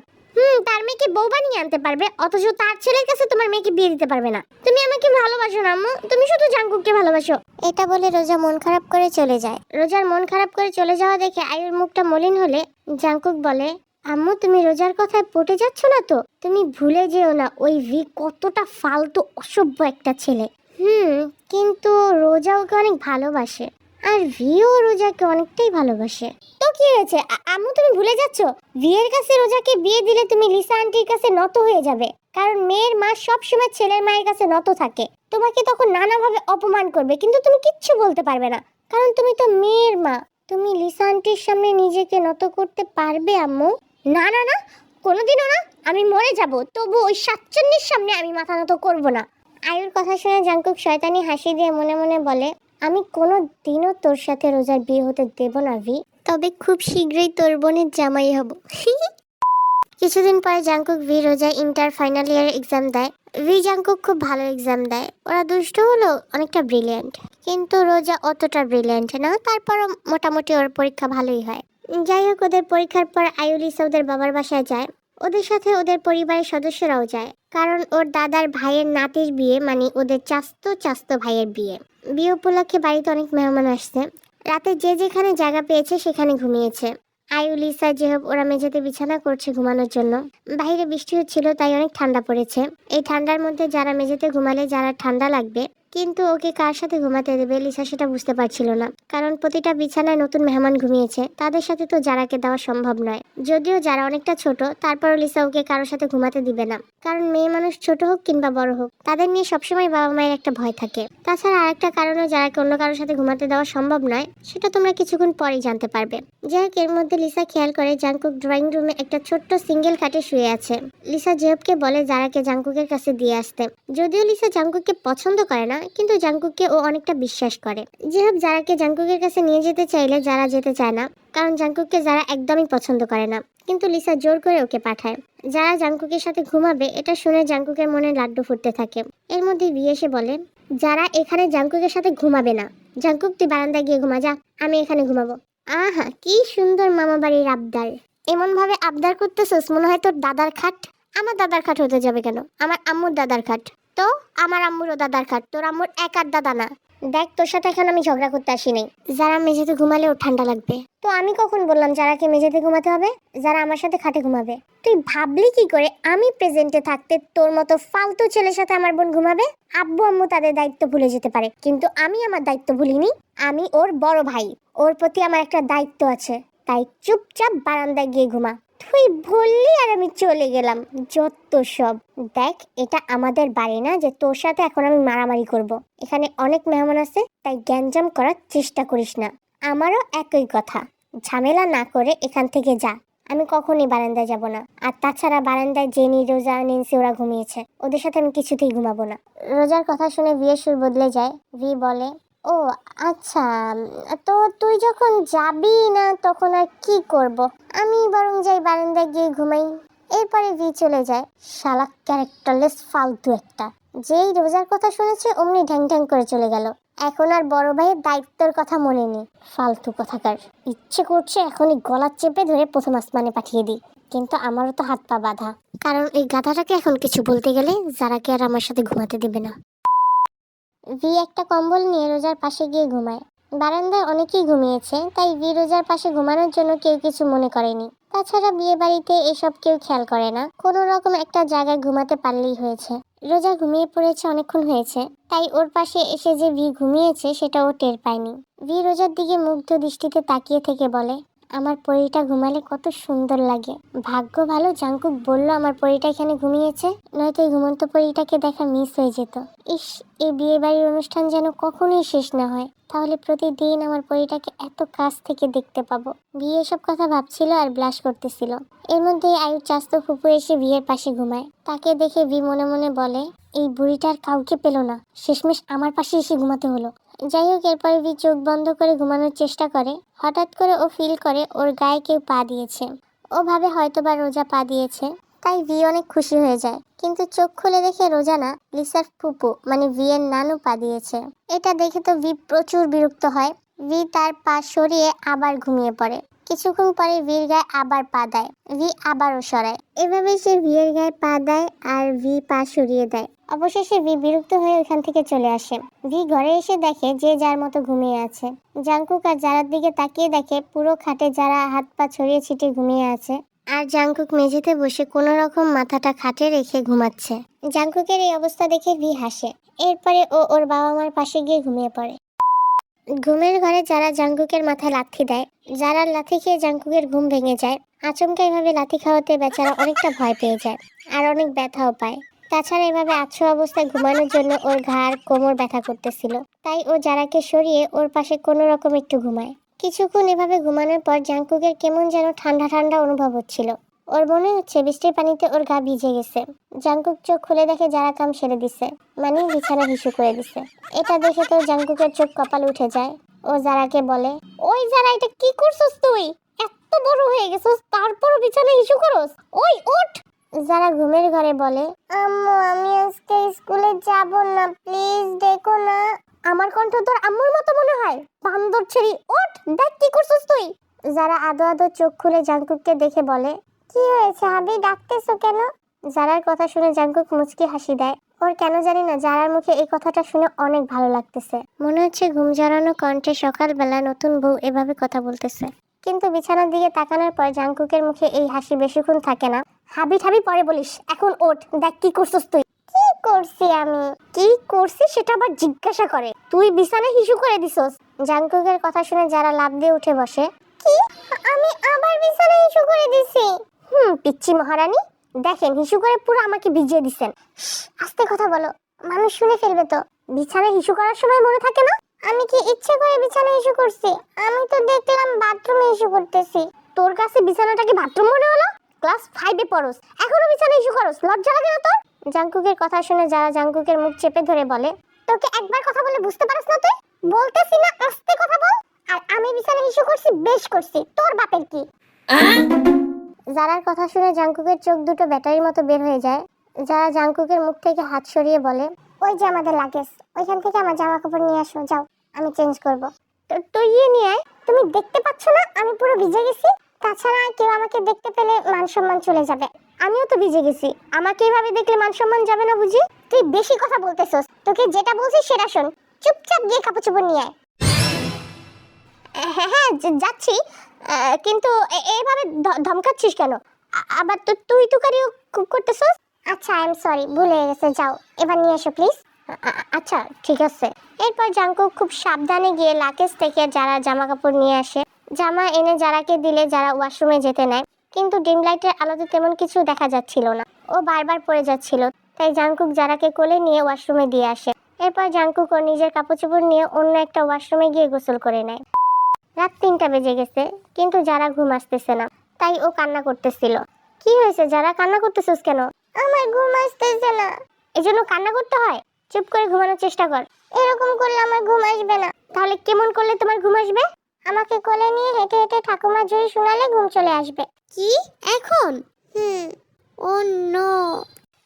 তার মেয়েকে বউ বানিয়ে আনতে পারবে, অথচ তার ছেলের কাছে তোমার মেয়েকে বিয়ে দিতে পারবে না। তুমি আমাকে ভালোবাসো না আম্মু, তুমি শুধু জাংকুককে ভালোবাসো। এটা বলে রোজা মন খারাপ করে চলে যায়। রোজার মন খারাপ করে চলে যাওয়া দেখে আয়ুর মুখটা মলিন হলে জাংকুক বলে, আম্মু তুমি রোজার কথায় পটে যাচ্ছ না তো? তুমি ভুলে যেও না ওই ভি কতটা ফালতু অসভ্য একটা ছেলে। হুম, কিন্তু রোজা ওকে অনেক ভালোবাসে, আর ভিও রোজাকে অনেকটাই ভালোবাসে। তো কি হয়েছে আম্মু, তুমি ভুলে যাচ্ছ? ভিয়ের কাছে রোজাকে বিয়ে দিলে তুমি লিসা আন্টির কাছে নত হয়ে যাবে, কারণ মেয়ের মা সবসময় ছেলের মায়ের কাছে নত থাকে। তোমাকে তখন নানাভাবে অপমান করবে, কিন্তু তুমি কিচ্ছু বলতে পারবে না, কারণ তুমি তো মেয়ের মা। তুমি লিসা আন্টির সামনে নিজেকে নত করতে পারবে আম্মু? না না না, কোনোদিনও না। আমি মরে যাব, তবু ওই সাতচন্নির সামনে আমি মাথা নত করব না। আয়ুর কথা শুনে জাংকুক শয়তানি হাসি দিয়ে মনে মনে বলে, আমি কোনো দিনও তোর সাথে রোজার বিয়ে হতে দেব না ভি, তবে খুব শীঘ্রই তোর বোনের জামাই হব। কিছুদিন পরে জাংকুক ভি রোজা ইন্টার ফাইনাল ইয়ার এক্সাম দেয়। ভি জাংকুক খুব ভালো এক্সাম দেয়। ওরা দুষ্ট হলো অনেকটা ব্রিলিয়ান্ট, কিন্তু রোজা অতটা ব্রিলিয়ান্ট না, তারপরও মোটামুটি ওর পরীক্ষা ভালোই হয়। যাই হোক, ওদের পরীক্ষার পর আয়ু লিসা ওদের বাবার বাসায় যায়। ওদের সাথে ওদের পরিবারের সদস্যরাও যায়, কারণ ওর দাদার ভাইয়ের নাতির বিয়ে, মানে ওদের চাস্তো চাস্তো ভাইয়ের বিয়ে। বিয়ে উপলক্ষে বাড়িতে অনেক মেহমান আসছে। রাতে যে যেখানে জায়গা পেয়েছে সেখানে ঘুমিয়েছে। আয়ু লিসা যেহেব ওরা মেঝেতে বিছানা করছে ঘুমানোর জন্য। বাইরে বৃষ্টি হচ্ছিল, তাই অনেক ঠান্ডা পড়েছে। এই ঠান্ডার মধ্যে যারা মেঝেতে ঘুমালে যারা ঠান্ডা লাগবে, কিন্তু ওকে কার সাথে ঘুমাতে দেবে লিসা সেটা বুঝতে পারছিল না, কারণ প্রতিটা বিছানায় নতুন মেহমান ঘুমিয়েছে, তাদের সাথে তো যারাকে দেওয়া সম্ভব নয়। যদিও যারা অনেকটা ছোট, তারপরও লিসা ওকে কারোর সাথে ঘুমাতে দিবে না, কারণ মেয়ে মানুষ ছোট হোক কিংবা বড় হোক, তাদের নিয়ে সবসময় বাবা মায়ের একটা ভয় থাকে। তাছাড়া আরেকটা কারণও যারাকে অন্য কারোর সাথে ঘুমাতে দেওয়া সম্ভব নয়, সেটা তোমরা কিছুক্ষণ পরেই জানতে পারবে। যাই হোক, এর মধ্যে লিসা খেয়াল করে জাংকুক ড্রয়িং রুমে একটা ছোট্ট সিঙ্গেল খাটে শুয়ে আছে। লিসা জেহবকে বলে যারাকে জাংকুকের কাছে দিয়ে আসতে। যদিও লিসা জাংকুককে পছন্দ করে না, কিন্তু জাংকুককে ও অনেকটা বিশ্বাস করে। জেহব যারাকে জাংকুকের কাছে নিয়ে যেতে চাইলে যারা যেতে চায় না, কারণ জাংকুককে যারা একদমই পছন্দ করে না, কিন্তু লিসা জোর করে ওকে পাঠায়। যারা জাংকুকের সাথে ঘুমাবে এটা শুনে জাংকুকের মনে লাড্ডু ফুটতে থাকে। এর মধ্যে ভি এসে বলে, যারা এখানে জাংকুকের সাথে ঘুমাবে না। জাংকুক, তুই বারান্দায় গিয়ে ঘুমা যা, আমি এখানে ঘুমাবো। আহা, কি সুন্দর মামা বাড়ির আবদার। এমন ভাবে আবদার করতেছস মনে হয় তোর দাদার খাট। আমার দাদার খাট হতে যাবে কেন? আমার আম্মুর দাদার খাট। তো আমার আম্মুরও দাদার খাট, তোর আম্মুর একার দাদা না। দেখ, তোর সাথে এখন আমি ঝগড়া করতে আসি নাই। যারা মেঝেতে ঘুমালেও ঠান্ডা লাগবে। তো আমি কখন বললাম যারাকে মেঝেতে ঘুমাতে হবে? যারা আমার সাথে খাটে ঘুমাবে। তুই ভাবলি কি করে আমি প্রেজেন্টে থাকতে তোর মতো ফালতু ছেলের সাথে আমার বোন ঘুমাবে? আব্বু আম্মু তাদের দায়িত্ব ভুলে যেতে পারে, কিন্তু আমি আমার দায়িত্ব ভুলিনি। আমি ওর বড় ভাই, ওর প্রতি আমার একটা দায়িত্ব আছে। তাই চুপচাপ বারান্দায় গিয়ে ঘুমা। তুই বললি আর আমি চলে গেলাম, যত সব। দেখ, এটা আমাদের বাড়ি না যে তোর সাথে এখন আমি মারামারি করব। এখানে অনেক মেহমান আছে, তাই গ্যাঞ্জাম করার চেষ্টা করিস না। আমারও একই কথা, ঝামেলা না করে এখান থেকে যা। আমি কখনই বারান্দায় যাব না। আর তাছাড়া বারান্দায় জেনি, রোজা, নেন্সি ওরা ঘুমিয়েছে, ওদের সাথে আমি কিছুতেই ঘুমাবো না। রোজার কথা শুনে ভিয়ের সুর বদলে যায়। ভি বলে, ও আচ্ছা, তো তুই যখন যাবি না তখন আর কি করব? আমি বরং যাই বারান্দায় গিয়ে ঘুমাই। এরপরে ভি চলে যায়। শালা ক্যারেক্টারলেস ফালতু একটা। যেই রোজার কথা শুনেছে অমনি ঢ্যাং ঢ্যাং করে চলে গেল। এখন আর বড় ভাইয়ের দায়িত্বের কথা মনে নেই। ফালতু কথাকার। ইচ্ছে করছে এখনই গলা চেপে ধরে প্রথম আসমানে পাঠিয়ে দিই, কিন্তু আমারও তো হাত পা বাঁধা, কারণ এই গাধাটাকে এখন কিছু বলতে গেলে যারাকে আর আমার সাথে ঘুমাতে দেবে না। ভি একটা কম্বল নিয়ে রোজার পাশে গিয়ে ঘুমায়। বারান্দায় অনেকেই ঘুমিয়েছে, তাই ভি রোজার পাশে ঘুমানোর জন্য কেউ কিছু মনে করেনি। তাছাড়া বিয়ে বাড়িতে এসব কেউ খেয়াল করে না, কোনো রকম একটা জায়গায় ঘুমাতে পারলেই হয়েছে। রোজা ঘুমিয়ে পড়েছে অনেকক্ষণ হয়েছে, তাই ওর পাশে এসে যে ভি ঘুমিয়েছে সেটা ও টের পায়নি। ভি রোজার দিকে মুগ্ধ দৃষ্টিতে তাকিয়ে থেকে বলে, আমার পরীটা ঘুমালে কত সুন্দর লাগে। ভাগ্য ভালো জাংকুক বলল আমার পরীটা এখানে ঘুমিয়েছে, নয়তো এই ঘুমন্ত পরীটাকে দেখা মিস হয়ে যেত। ইস, এই বিয়ে বাড়ির অনুষ্ঠান যেন কখনোই শেষ না হয়, তাহলে প্রতিদিন আমার পরীটাকে এত কাছ থেকে দেখতে পাবো। বিয়ে এসব কথা ভাবছিল আর ব্লাশ করতেছিল। এর মধ্যে আয়ুর চাস্তো ফুপু এসে বিয়ের পাশে ঘুমায়। তাকে দেখে ভি মনে মনে বলে, এই বুড়িটার কাউকে পেল না, শেষমেশ আমার পাশে এসে ঘুমাতে হলো। যাই হোক, এরপরে ভি চোখ বন্ধ করে ঘুমানোর চেষ্টা করে। হঠাৎ করে ও ফিল করে ওর গায়ে কেউ পা দিয়েছে। ও ভাবে হয়তোবা রোজা পা দিয়েছে, তাই ভি অনেক খুশি হয়ে যায়। কিন্তু চোখ খুলে দেখে রোজা না, লিসার ফুপু মানে ভি এর নানু পা দিয়েছে। এটা দেখে তো ভি প্রচুর বিরক্ত হয়। ভি তার পা সরিয়ে আবার ঘুমিয়ে পড়ে। কিছুক্ষণ পরে ভির গায়ে আবার পা দেয়। ভি আবারও সরায়। এভাবে সে ভিয়ের গায়ে পা দেয় আর ভি পা সরিয়ে দেয়। অবশেষে ভি বিরক্ত হয়ে ওখান থেকে চলে আসে। ভি ঘরে এসে দেখে যে যার মতো ঘুমিয়ে আছে। জাংকুক আর যারার দিকে তাকিয়ে দেখে পুরো খাটে যারা হাত পা ছড়িয়ে ছিটিয়ে ঘুমিয়ে আছে, আর জাংকুক মেঝেতে বসে কোনো রকম মাথাটা খাটে রেখে ঘুমাচ্ছে। জাংকুকের এই অবস্থা দেখে ভি হাসে। এরপরে ও ওর বাবা মার পাশে গিয়ে ঘুমিয়ে পড়ে। ঘুমের ঘরে যারা জাঙ্কুকের মাথায় লাথি দেয়, যারা লাথি খেয়ে জাঙ্কুকের ঘুম ভেঙে যায়। আচমকা এভাবে লাথি খাওয়াতে বেচারা অনেকটা ভয় পেয়ে যায় আর অনেক ব্যথাও পায়। তাছাড়া এভাবে আচ্ছ অবস্থায় ঘুমানোর জন্য ওর ঘাড় কোমর ব্যথা করতেছিল, তাই ও যারাকে সরিয়ে ওর পাশে কোনো রকম একটু ঘুমায়। কিছুক্ষণ এভাবে ঘুমানোর পর জাঙ্কুকের কেমন যেন ঠান্ডা ঠান্ডা অনুভব হচ্ছিল। ওর মনে হচ্ছে বৃষ্টির পানিতে ওর গা ভিজে গেছে। জাঙ্কুক চোখ খুলে দেখে যারা কাম সেরে দিছে, মানে বিছানা হিসু করে দিছে। এটা দেখে তো জাঙ্কুকের চোখ কপালে উঠে যায়। ও যারাকে বলে, ওই যারা, এটা কি করছস তুই? এত বড় হয়ে গেছস তারপরও বিছানা হিসু করস? ওই ওঠ। যারা ঘুমের ঘরে বলে, আম্মু আমি আজকে স্কুলে যাব না, প্লিজ দেখো না। আমার কণ্ঠ তোর আম্মুর মতো মনে হয়? বান্দর ছেড়ি, ওঠ, দেখ কি করছস তুই। যারা আদো আদো চোখ খুলে জাঙ্কুককে দেখে বলে, কি হয়েছে হাবি, ডাকতেছো কেন? যারার কথা শুনে জাঙ্কুক মুচকি হাসি দেয়। ওর কেন জানি না যারার মুখে এই কথাটা শুনে অনেক ভালো লাগতেছে। মনে হচ্ছে ঘুম জড়ানো কণ্ঠে সকালবেলা নতুন বউ এভাবে কথা বলতেছে। কিন্তু বিছানার দিকে তাকানোর পর জাঙ্কুকের মুখে এই হাসি বেশিক্ষণ থাকে না। হাবি ঠাবি পরে বলিস, এখন ওঠ, দেখ কি করছস তুই। কি করছি আমি? কি করছি সেটা আবার জিজ্ঞাসা করে? তুই বিছানায় হিসু করে দিছস। জাঙ্কুকের কথা শুনে যারা লাফ দিয়ে উঠে বসে। কি? আমি আবার বিছানায় হিসু করে দিছি? পিচ্চি মহারানী, দেখেন হিসু করে পুরো আমাকে ভিজিয়ে দিছেন। আস্তে কথা বলো, মানুষ শুনে ফেলবে তো। বিছানায় হিসু করার সময় মনে থাকে না? আমি কি ইচ্ছে করে বিছানায় হিসু করছি? আমি তো দেখলাম বাথরুমে হিসু করতেছি। তোর কাছে বিছানাটাকে বাথরুম মনে হলো? ক্লাস 5 এ পড়স, এখনো বিছানায় হিসু করস? লজ্জা লাগে না তোর? জাঙ্কুকের কথা শুনে যারা জাঙ্কুকের মুখ চেপে ধরে বলে, তোকে একবার কথা বলে বুঝতে পারছ না তুই? বলতেছি না আস্তে কথা বল। আর আমি বিছানায় হিসু করছি, বেশ করছি, তোর বাপের কি? যারার কথা শুনে জাঙ্কুকের চোখ দুটো ব্যাটারির মতো বের হয়ে যায়। যারা জাঙ্কুকের মুখ থেকে হাত সরিয়ে বলে, ওই যে আমাদের লাগেজ, ওইখান থেকে আমার জামা কাপড় নিয়ে আসো, যাও, আমি চেঞ্জ করব। তো ইয়ে নিয়ে আয়। তুমি দেখতে পাচ্ছ না আমি পুরো ভিজে গেছি? তাছাড়া কেউ আমাকে দেখতে পেলে মান সম্মান চলে যাবে। আমিও তো ভিজে গেছি, আমাকে এইভাবে দেখলে মান সম্মান যাবে না বুঝি? তুই বেশি কথা বলতেছস, তোকে যেটা বলছি সেটা শোন। চুপচাপ গিয়ে কাপড় চোপড় নিয়ে আয়। হ্যাঁ হ্যাঁ যাচ্ছি, কিন্তু এইভাবে ধমকাচ্ছিস কেন? আবার তো তুই তুকারিও করতেছস। আচ্ছা আই এম সরি, ভুলে গেছে, যাও এবার নিয়ে এসো প্লিজ। আচ্ছা ঠিক আছে। এরপর জাঙ্কুক খুব সাবধানে গিয়ে লাকেজ থেকে যারা জামা কাপড় নিয়ে আসে। জামা এনে যারাকে দিলে যারা ওয়াশরুমে যেতে নেয়, কিন্তু ডিম লাইটের আলোতে তেমন কিছু দেখা যাচ্ছিল না। ও বারবার পড়ে যাচ্ছিল, তাই জাঙ্কুক যারাকে কোলে নিয়ে ওয়াশরুমে দিয়ে আসে। এরপর জাঙ্কুক ও নিজের কাপড় চোপড় নিয়ে অন্য একটা ওয়াশরুমে গিয়ে গোসল করে নেয়। রাত 3টা বেজে গেছে, কিন্তু যারা ঘুম আসতেছে না, তাই ও কান্না করতেছিল। কি হয়েছে যারা, কান্না করতেছিস কেন? আমার ঘুম আসতেছে না। এজন্য কান্না করতে হয়? চুপ করে ঘুমানোর চেষ্টা কর। এরকম করলে আমার ঘুম আসবে না। তাহলে কেমন করলে তোমার ঘুম আসবে? আমাকে কোলে নিয়ে হেঁটে হেঁটে ঠাকুমা জয়ী শোনালে ঘুম চলে আসবে। কি এখন? ও নো।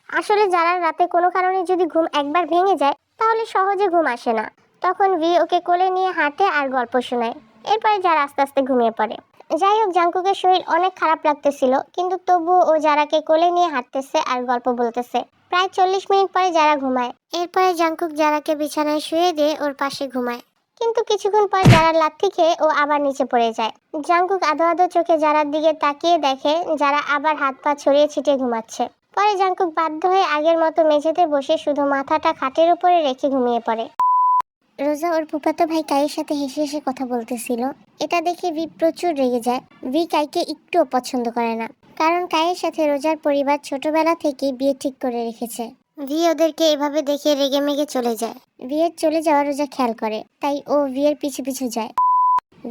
আসলে যারা রাতে কোনো কারণে যদি ঘুম একবার ভেঙে যায়, তাহলে সহজে ঘুম আসে না। তখন ভি ওকে কোলে নিয়ে হাঁটে আর গল্প শোনায়। এরপরে যারা আস্তে আস্তে ঘুমিয়ে পড়ে। যাই হোক, জাঙ্কুকের শরীর অনেক খারাপ লাগতেছিল, কিন্তু তবুও ও যারাকে কোলে নিয়ে হাঁটতেছে আর গল্প বলতেছে। প্রায় 40 মিনিট পরে যারা ঘুমায়। এরপরে জাঙ্কুক যারাকে বিছানায় শুয়ে দিয়ে ওর পাশে ঘুমায়। কিন্তু কিছুক্ষণ পর যারা লাথি খেয়ে ও আবার নিচে পড়ে যায়। জাঙ্কুক আধো আধো চোখে যারার দিকে তাকিয়ে দেখে যারা আবার হাত পা ছড়িয়ে ছিটিয়ে ঘুমাচ্ছে। পরে জাঙ্কুক বাধ্য হয়ে আগের মতো মেঝেতে বসে শুধু মাথাটা খাটের উপরে রেখে ঘুমিয়ে পড়ে। রোজা ওর ফুফাতো ভাই কাইয়ের সাথে হেসে হেসে কথা বলতেছিল। এটা দেখে ভি প্রচুর রেগে যায়। ভি কাইকে একটুও পছন্দ করে না, কারণ কাইয়ের সাথে রোজার পরিবার ছোটবেলা থেকে বিয়ে ঠিক করে রেখেছে। ভি ওদেরকে এভাবে দেখে রেগে মেগে চলে যায়। ভিয়ের চলে যাওয়া রোজা খেয়াল করে, তাই ও ভিয়ের পিছু পিছু যায়।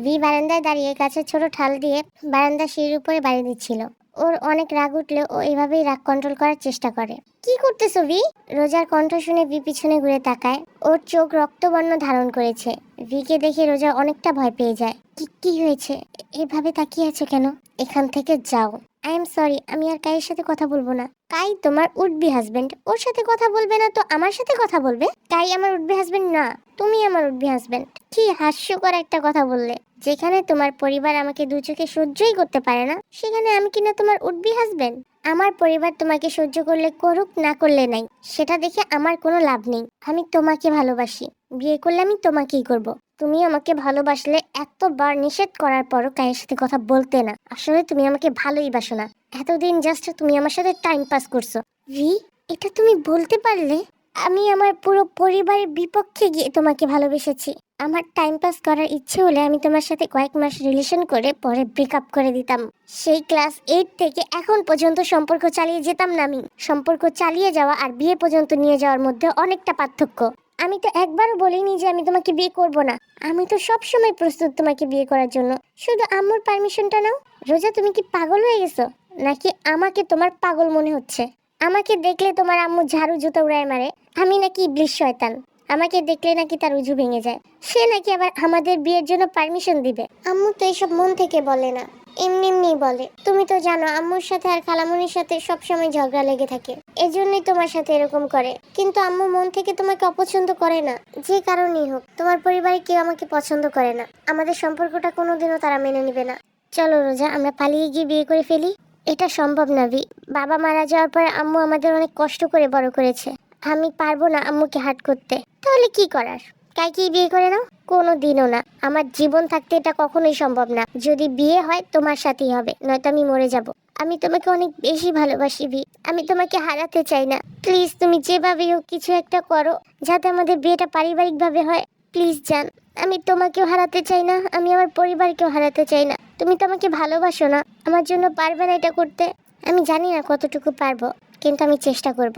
ভি বারান্দায় দাঁড়িয়ে গাছের ছোট ঠাল দিয়ে বারান্দার সিঁড়ির উপরে বাড়ি দিচ্ছিল। ওর অনেক রাগ উঠলে ও এভাবেই রাগ কন্ট্রোল করার চেষ্টা করে। কি করতেছো ভি? রোজার কণ্ঠ শুনে ভি পিছনে ঘুরে তাকায়। ওর চোখ রক্তবর্ণ ধারণ করেছে। ভিকে দেখে রোজা অনেকটা ভয় পেয়ে যায়। কি হয়েছে? এভাবে তাকিয়ে আছো কেন? এখান থেকে যাও। আই এম সরি, আমি আর কাইয়ের সাথে কথা বলবো না। কাই তোমার উডবি হাজবেন্ড, ওর সাথে কথা বলবে না তো আমার সাথে কথা বলবে? কাই আমার উডবি হাজবেন্ড না, তুমি আমার উডবি হাজবেন্ড। কি হাস্যকর একটা কথা বললে। যেখানে তোমার পরিবার আমাকে দু চোখে সহ্যই করতে পারে না, সেখানে আমি কিনা তোমার উডবি হাজবেন্ড? আমার পরিবার তোমাকে সহ্য করলে করুক, না করলে নাই, সেটা দেখে আমার কোনো লাভ নেই। আমি তোমাকে ভালোবাসি, বিয়ে করলে আমি তোমাকেই করব। তুমি আমাকে ভালোবাসলে এতবার নিষেধ করার পরও কায়ের সাথে কথা বলতে না। আসলে তুমি আমাকে ভালোই বাসো না। এতদিন জাস্ট তুমি আমার সাথে টাইম পাস করছো। ভি, এটা তুমি বলতে পারলে? আমি আমার পুরো পরিবারের বিপক্ষে গিয়ে তোমাকে ভালোবেসেছি। আমার টাইম পাস করার ইচ্ছে হলে আমি তোমার সাথে কয়েক মাস রিলেশন করে পরে ব্রেকআপ করে দিতাম। সেই ক্লাস 8 থেকে এখন পর্যন্ত সম্পর্ক চালিয়ে যেতাম না আমি। সম্পর্ক চালিয়ে যাওয়া আর বিয়ে পর্যন্ত নিয়ে যাওয়ার মধ্যে অনেকটা পার্থক্য। আমি তো একবারও বলিনি যে আমি তোমাকে বিয়ে করব না। আমি তো সব সময় প্রস্তুত তোমাকে বিয়ে করার জন্য। শুধু আম্মুর পারমিশনটা নাও। রোজা, তুমি কি পাগল হয়ে গেছো নাকি আমাকে তোমার পাগল মনে হচ্ছে? আমাকে দেখলে তোমার আম্মু ঝাড়ু জুতো উড়ায় মারে। আমি নাকি ইবলিশ শয়তান? আমাকে দেখলে নাকি তার উজু ভেঙে যায়। সে নাকি আবার আমাদের বিয়ের জন্য পারমিশন দিবে। আম্মু তো এসব মন থেকে বলে না, এমনি এমনি বলে। তুমি তো জানো আম্মুর সাথে আর খালামুনির সাথে সবসময় ঝগড়া লেগে থাকে, এজন্যই তোমার সাথে এরকম করে। কিন্তু আম্মু মন থেকে তোমাকে অপছন্দ করে না। যে কারণেই হোক, তোমার পরিবারে কেউ আমাকে পছন্দ করে না। আমাদের সম্পর্কটা কোনোদিনও তারা মেনে নেবে না। চলো রোজা, আমরা পালিয়ে গিয়ে বিয়ে করে ফেলি। এটা সম্ভব না ভি। বাবা মারা যাওয়ার পর আম্মু আমাদের অনেক কষ্ট করে বড় করেছে। আমি পারবো না আম্মুকে হার্ট করতে। তাহলে কি করার? কাইকেই বিয়ে করে নাও। কোনো দিনও না। আমার জীবন থাকতে এটা কখনোই সম্ভব না। যদি বিয়ে হয় তোমার সাথেই হবে, নয়তো আমি মরে যাব। আমি তোমাকে অনেক বেশি ভালোবাসি ভি। আমি তোমাকে হারাতে চাই না। প্লিজ তুমি যেভাবে হোক কিছু একটা করো যাতে আমাদের বিয়েটা পারিবারিকভাবে হয়। প্লিজ জান, আমি তোমাকেও হারাতে চাই না, আমি আমার পরিবারকেও হারাতে চাই না। তুমি তো আমাকে ভালোবাসো না, আমার জন্য পারবে না এটা করতে? আমি জানি না কতটুকু পারবো, কিন্তু আমি চেষ্টা করব।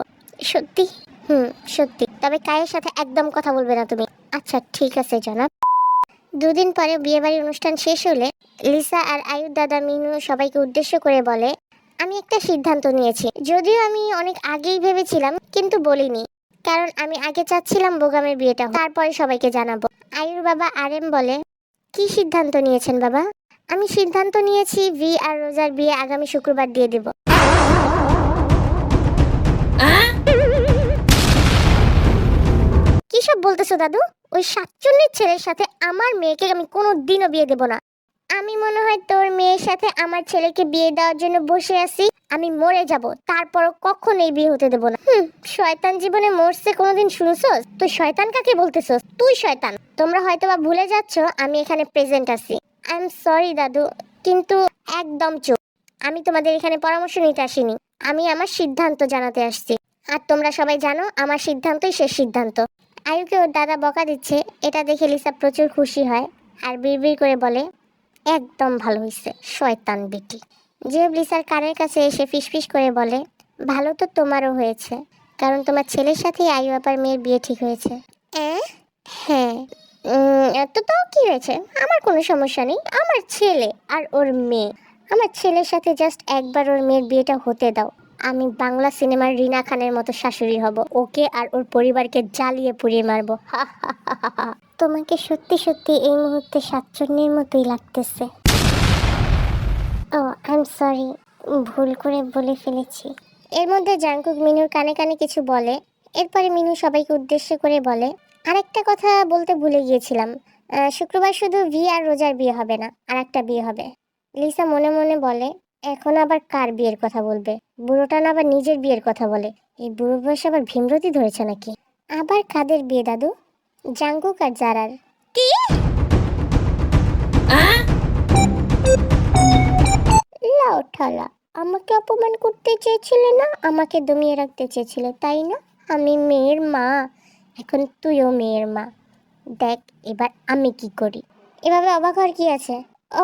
সত্যি? সত্যি। তবে কায়ের সাথে একদম কথা বলবে না তুমি। আচ্ছা ঠিক আছে জনাব। দুদিন পরে বিয়েবাড়ির অনুষ্ঠান শেষ হলে লিসা আর আয়ুর দাদা মিনু সবাইকে উদ্দেশ্য করে বলে, আমি একটা সিদ্ধান্ত নিয়েছি। যদিও আমি অনেক আগেই ভেবেছিলাম, কিন্তু বলিনি, কারণ আমি আগে চাচ্ছিলাম বোগামের বিয়েটা হোক, তারপরে সবাইকে জানাবো। আয়ুর বাবা আরএম বলে, কি সিদ্ধান্ত নিয়েছেন বাবা? আমি সিদ্ধান্ত নিয়েছি ভি আর রোজার বিয়ে আগামী শুক্রবার দিয়ে দেব। কি সব বলতেছো দাদু? ওই শাকচুন্নির ছেলের সাথে আমার মেয়েকে আমি কোনোদিনও বিয়ে দেব না। আমি মনে হয় তোর মেয়ের সাথে আমার ছেলেকে বিয়ে দেওয়ার জন্য বসে আছি। আমি মরে যাব, তারপরও কখনোই বিয়ে হতে দেব না। শয়তান জীবনে মরছে কোনোদিন শুনছস? তুই শয়তান কাকে বলতেছস? তুই শয়তান। তোমরা হয়তোবা ভুলে যাচ্ছ আমি এখানে প্রেজেন্ট আছি। আই এম সরি দাদু, কিন্তু একদম চুপ। আমি তোমাদের এখানে পরামর্শ নিতে আসিনি, আমি আমার সিদ্ধান্ত জানাতে আসছি। আর তোমরা সবাই জানো আমার সিদ্ধান্তই শেষ সিদ্ধান্ত। আয়ুকে ওর দাদা বকা দিচ্ছে, এটা দেখে লিসা প্রচুর খুশি হয় আর বিড়বিড় করে বলে, একদম ভালো হয়েছে শয়তান বেটি। জিওব লিসার কানের কাছে এসে ফিসফিস করে বলে, ভালো তো তোমারও হয়েছে, কারণ তোমার ছেলের সাথেই আয়ু আপার মেয়ের বিয়ে ঠিক হয়েছে। হ্যাঁ। তো কি হয়েছে? আমার কোনো সমস্যা নেই। আমার ছেলে আর ওর মেয়ে, আমার ছেলের সাথে জাস্ট একবার ওর মেয়ের বিয়েটা হতে দাও। আমি বাংলা সিনেমার রিনা খানের মতো শাশুড়ি হব, ওকে আর ওর পরিবারকে জ্বালিয়ে পুড়িয়ে মারবো। তোমাকে সত্যি সত্যি এই মুহূর্তে শাকচুন্নির মতোই লাগতেছে। ও আই এম সরি, ভুল করে বলে ফেলেছি। এর মধ্যে জাংকুক মিনুর কানে কানে কিছু বলে। এরপরে মিনু সবাইকে উদ্দেশ্য করে বলে, আরেকটা কথা বলতে ভুলে গিয়েছিলাম, শুক্রবার শুধু ভি আর রোজার বিয়ে হবে না, আর একটা বিয়ে হবে। লিসা মনে মনে বলে, এখন আবার কার বিয়ের কথা বলবে? বুড়োটা না আবার নিজের বিয়ের কথা বলে। এই বুড়ো বয়সে আবার ভীমরতি ধরেছে নাকি? আবার কাদের বিয়ে দাদু? জাংকুক আর জারার। কি? লাউঠালা, আমাকে অপমান করতে চেয়েছিলে না, আমাকে দমিয়ে রাখতে চেয়েছিলে তাই না? আমি মেয়ের মা, এখন তুইও মেয়ের মা। দেখ এবার আমি কি করি। এভাবে অবাক হওয়ার কি আছে?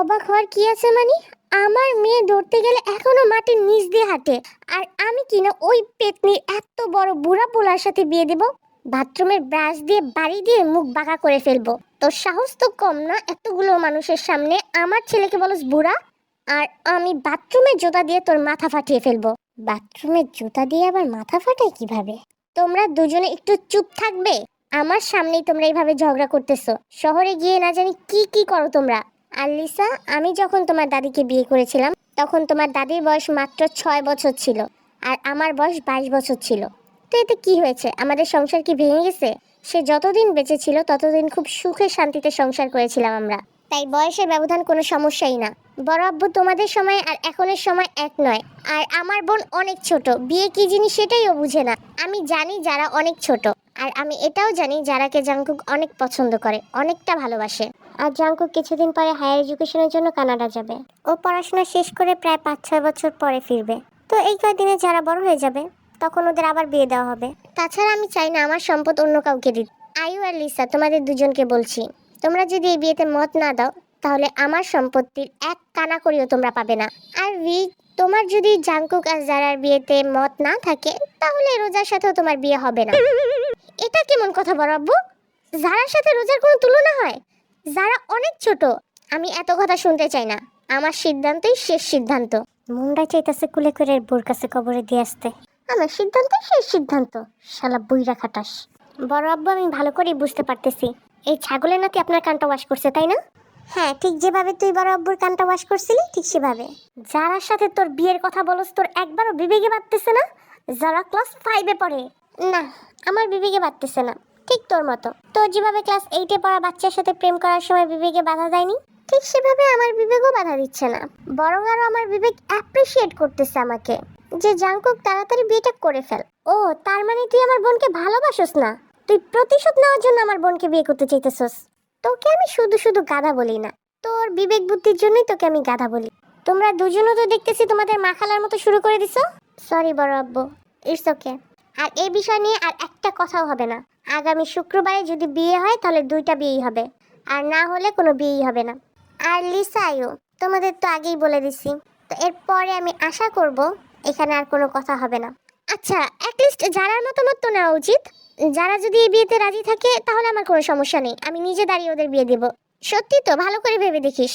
অবাক হওয়ার কি আছে মানে? আমার মেয়ে ধরতে গেলে এখনো মাটির নিচ দিয়ে হাঁটে, আর আমি কিনা ওই পেতনির এত বড় বুড়া পোলার সাথে বিয়ে দেব? বাথরুমের ব্রাশ দিয়ে বাড়ি দিয়ে মুখ বাঁকা করে ফেলবো। তোর সাহস তো কম না, এতগুলো মানুষের সামনে আমার ছেলেকে বলস বুড়া? আর আমি বাথরুমের জুতা দিয়ে তোর মাথা ফাটিয়ে ফেলবো। বাথরুমের জুতা দিয়ে আবার মাথা ফাটায় কিভাবে? তোমরা দুজনে একটু চুপ থাকবে? আমার সামনেই তোমরা এইভাবে ঝগড়া করতেছো, শহরে গিয়ে না জানি কি কি করো তোমরা। আর লিসা, আমি যখন তোমার দাদিকে বিয়ে করেছিলাম তখন তোমার দাদির বয়স মাত্র 6 বছর ছিল, আর আমার বয়স 22 বছর ছিল। তো এতে কি হয়েছে? আমাদের সংসার কি ভেঙে গেছে? সে যতদিন বেঁচে ছিল ততদিন খুব সুখে শান্তিতে সংসার করেছিলাম আমরা। তাই বয়সের ব্যবধান কোনো সমস্যাই না। বড় আব্বু, তোমাদের সময় আর এখনের সময় এক নয়। আর আমার বোন অনেক ছোট, বিয়ে কি জিনিস সেটাই ও বুঝে না। আমি জানি যারা অনেক ছোট, আর আমি এটাও জানি যারাকে জাংকুক অনেক পছন্দ করে, অনেকটা ভালোবাসে। আর জাংকুক কিছুদিন পরে হায়ার এডুকেশনের জন্য কানাডা যাবে। ও পড়াশোনা শেষ করে প্রায় 5-6 বছর পরে ফিরবে। তো এই কয়দিনে যারা বড় হয়ে যাবে, তখন ওদের আবার বিয়ে দেওয়া হবে। তাছাড়া আমি চাই না আমার সম্পদ অন্য কাউকে দিতে। আয়ু আর লিসা, তোমাদের দুজনকে বলছি, তোমরা যদি এই বিয়েতে মত না দাও তাহলে আমার সম্পত্তির এক কানা করিও তোমরা পাবে না। আর ভি, তোমার যদি জাংকুক আর জারার বিয়েতে মত না থাকে তাহলে রোজার সাথেও তোমার বিয়ে হবে না। এটা কেমন কথা বড় আব্বু? জারার সাথে রোজার কোনো তুলনা হয়? যারা অনেক ছোট। আমি এত কথা শুনতে চাই না, আমার সিদ্ধান্তই শেষ সিদ্ধান্ত। মুন্ডা চাইতেছে কুলে করে বোর কাছে কবরে দিয়ে আসতে। আমার সিদ্ধান্তই শেষ সিদ্ধান্ত, শালা বুইরা খাটাস। বড় আব্বু, আমি ভালো করেই বুঝতে পারতেছি এই ছাগলের নাতি আপনার কানটা ওয়াশ করছে, তাই না? হ্যাঁ, ঠিক যেভাবে তুই বড় আব্বুর কানটা ওয়াশ করছিলি ঠিক সেভাবে। যারার সাথে তোর বিয়ের কথা বলস তোর একবারও বিবেকে বাড়তেছে না? যারা ক্লাস 5-এ পড়ে। না, আমার বিবেকে বাড়তেছে না। ঠিক তোর মতো, তোর যেভাবে ক্লাস 8-এ পড়া বাচ্চার সাথে প্রেম করার সময় বিবেকে বাধা দেয়নি, ঠিক সেভাবে আমার বিবেকও বাধা দিচ্ছে না। বরং আরো আমার বিবেক অ্যাপ্রিসিয়েট করতেছে আমাকে, যে জাংকুক তাড়াতাড়ি বিয়েটা করে ফেল। ও, তার মানে তুই আমার বোনকে ভালোবাসোস না, তুই প্রতিশোধ নেওয়ার জন্য আমার বোনকে বিয়ে করতে চাইতেছস। তোকে আমি শুধু শুধু গাধা বলি না, তোর বিবেক বুদ্ধির জন্যই তোকে আমি গাধা বলি। তোমরা দুজনও তো দেখতেছি তোমাদের মাখালার মতো শুরু করে দিছো। সরি বড় আব্বু, ইটস ওকে। আর এই বিষয় নিয়ে আর একটা কথাও হবে না। আগামী শুক্রবারে যদি বিয়ে হয় তাহলে 2টা বিয়েই হবে, আর না হলে কোনো বিয়েই হবে না। আর লিসা আয়ু, তোমাদের তো আগেই বলে দিছি, তো এরপরে আমি আশা করব এখানে আর কোনো কথা হবে না। আচ্ছা, অ্যাটলিস্ট যারার মতামত তো নেওয়া উচিত। যারা যদি এই বিয়েতে রাজি থাকে তাহলে আমার কোনো সমস্যা নেই, আমি নিজে দাঁড়িয়ে ওদের বিয়ে দেব। সত্যি তো? ভালো করে ভেবে দেখিস।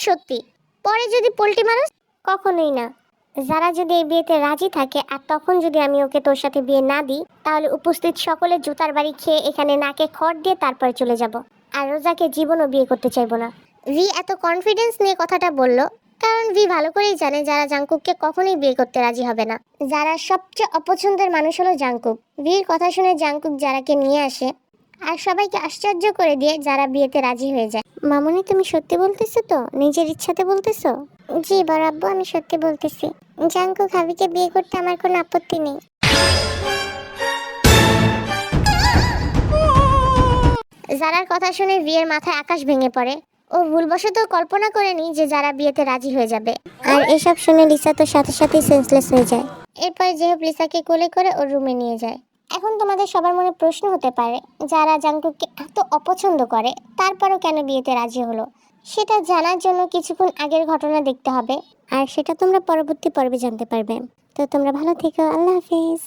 সত্যি। পরে যদি পোল্টি মানুষ, কখনোই না। যারা যদি এই বিয়েতে রাজি থাকে আর তখন যদি আমি ওকে তোর সাথে বিয়ে না দিই তাহলে উপস্থিত সকলে জুতার বাড়ি খেয়ে এখানে নাকে খড় দিয়ে তারপরে চলে যাব। আর রোজাকে জীবনও বিয়ে করতে চাইবো না। ভি এত কনফিডেন্স নিয়ে কথাটা বলল কারণ ভি ভালো করেই জানে যারা জাংকুককে কখনোই বিয়ে করতে রাজি হবে না। যারা সবচেয়ে অপছন্দের মানুষ হলো জাংকুক। ভির কথা শুনে জাংকুক যারাকে নিয়ে আসে আর সবাইকে আশ্চর্য করে দিয়ে যারা বিয়েতে রাজি হয়ে যায়। মামুনি, তুমি সত্যি বলতেছো তো? নিজের ইচ্ছাতে বলতেছো? জি বড় আব্বু, আমি সত্যি বলতেছি। জাংকুক হাবিকে বিয়ে করতে আমার কোনো আপত্তি নেই। যারার কথা শুনে ভিয়ের মাথায় আকাশ ভেঙে পড়ে। ও ভুলবশত কল্পনা করেনি যে যারা বিয়েতে রাজি হয়ে যাবে। আর এসব শুনে লিসা তো সাথে সাথেই সেন্সলেস হয়ে যায়। এরপর জেহব লিসাকে কোলে করে ওর রুমে নিয়ে যায়। এখন তোমাদের সবার মনে প্রশ্ন হতে পারে, যারা জাংকুককে এত অপছন্দ করে তারপরও কেন বিয়েতে রাজি হলো? সেটা জানার জন্য কিছুক্ষণ আগের ঘটনা দেখতে হবে, আর সেটা তোমরা পরবর্তী পর্বে জানতে পারবে। তো তোমরা ভালো থেকো, আল্লাহ হাফেজ।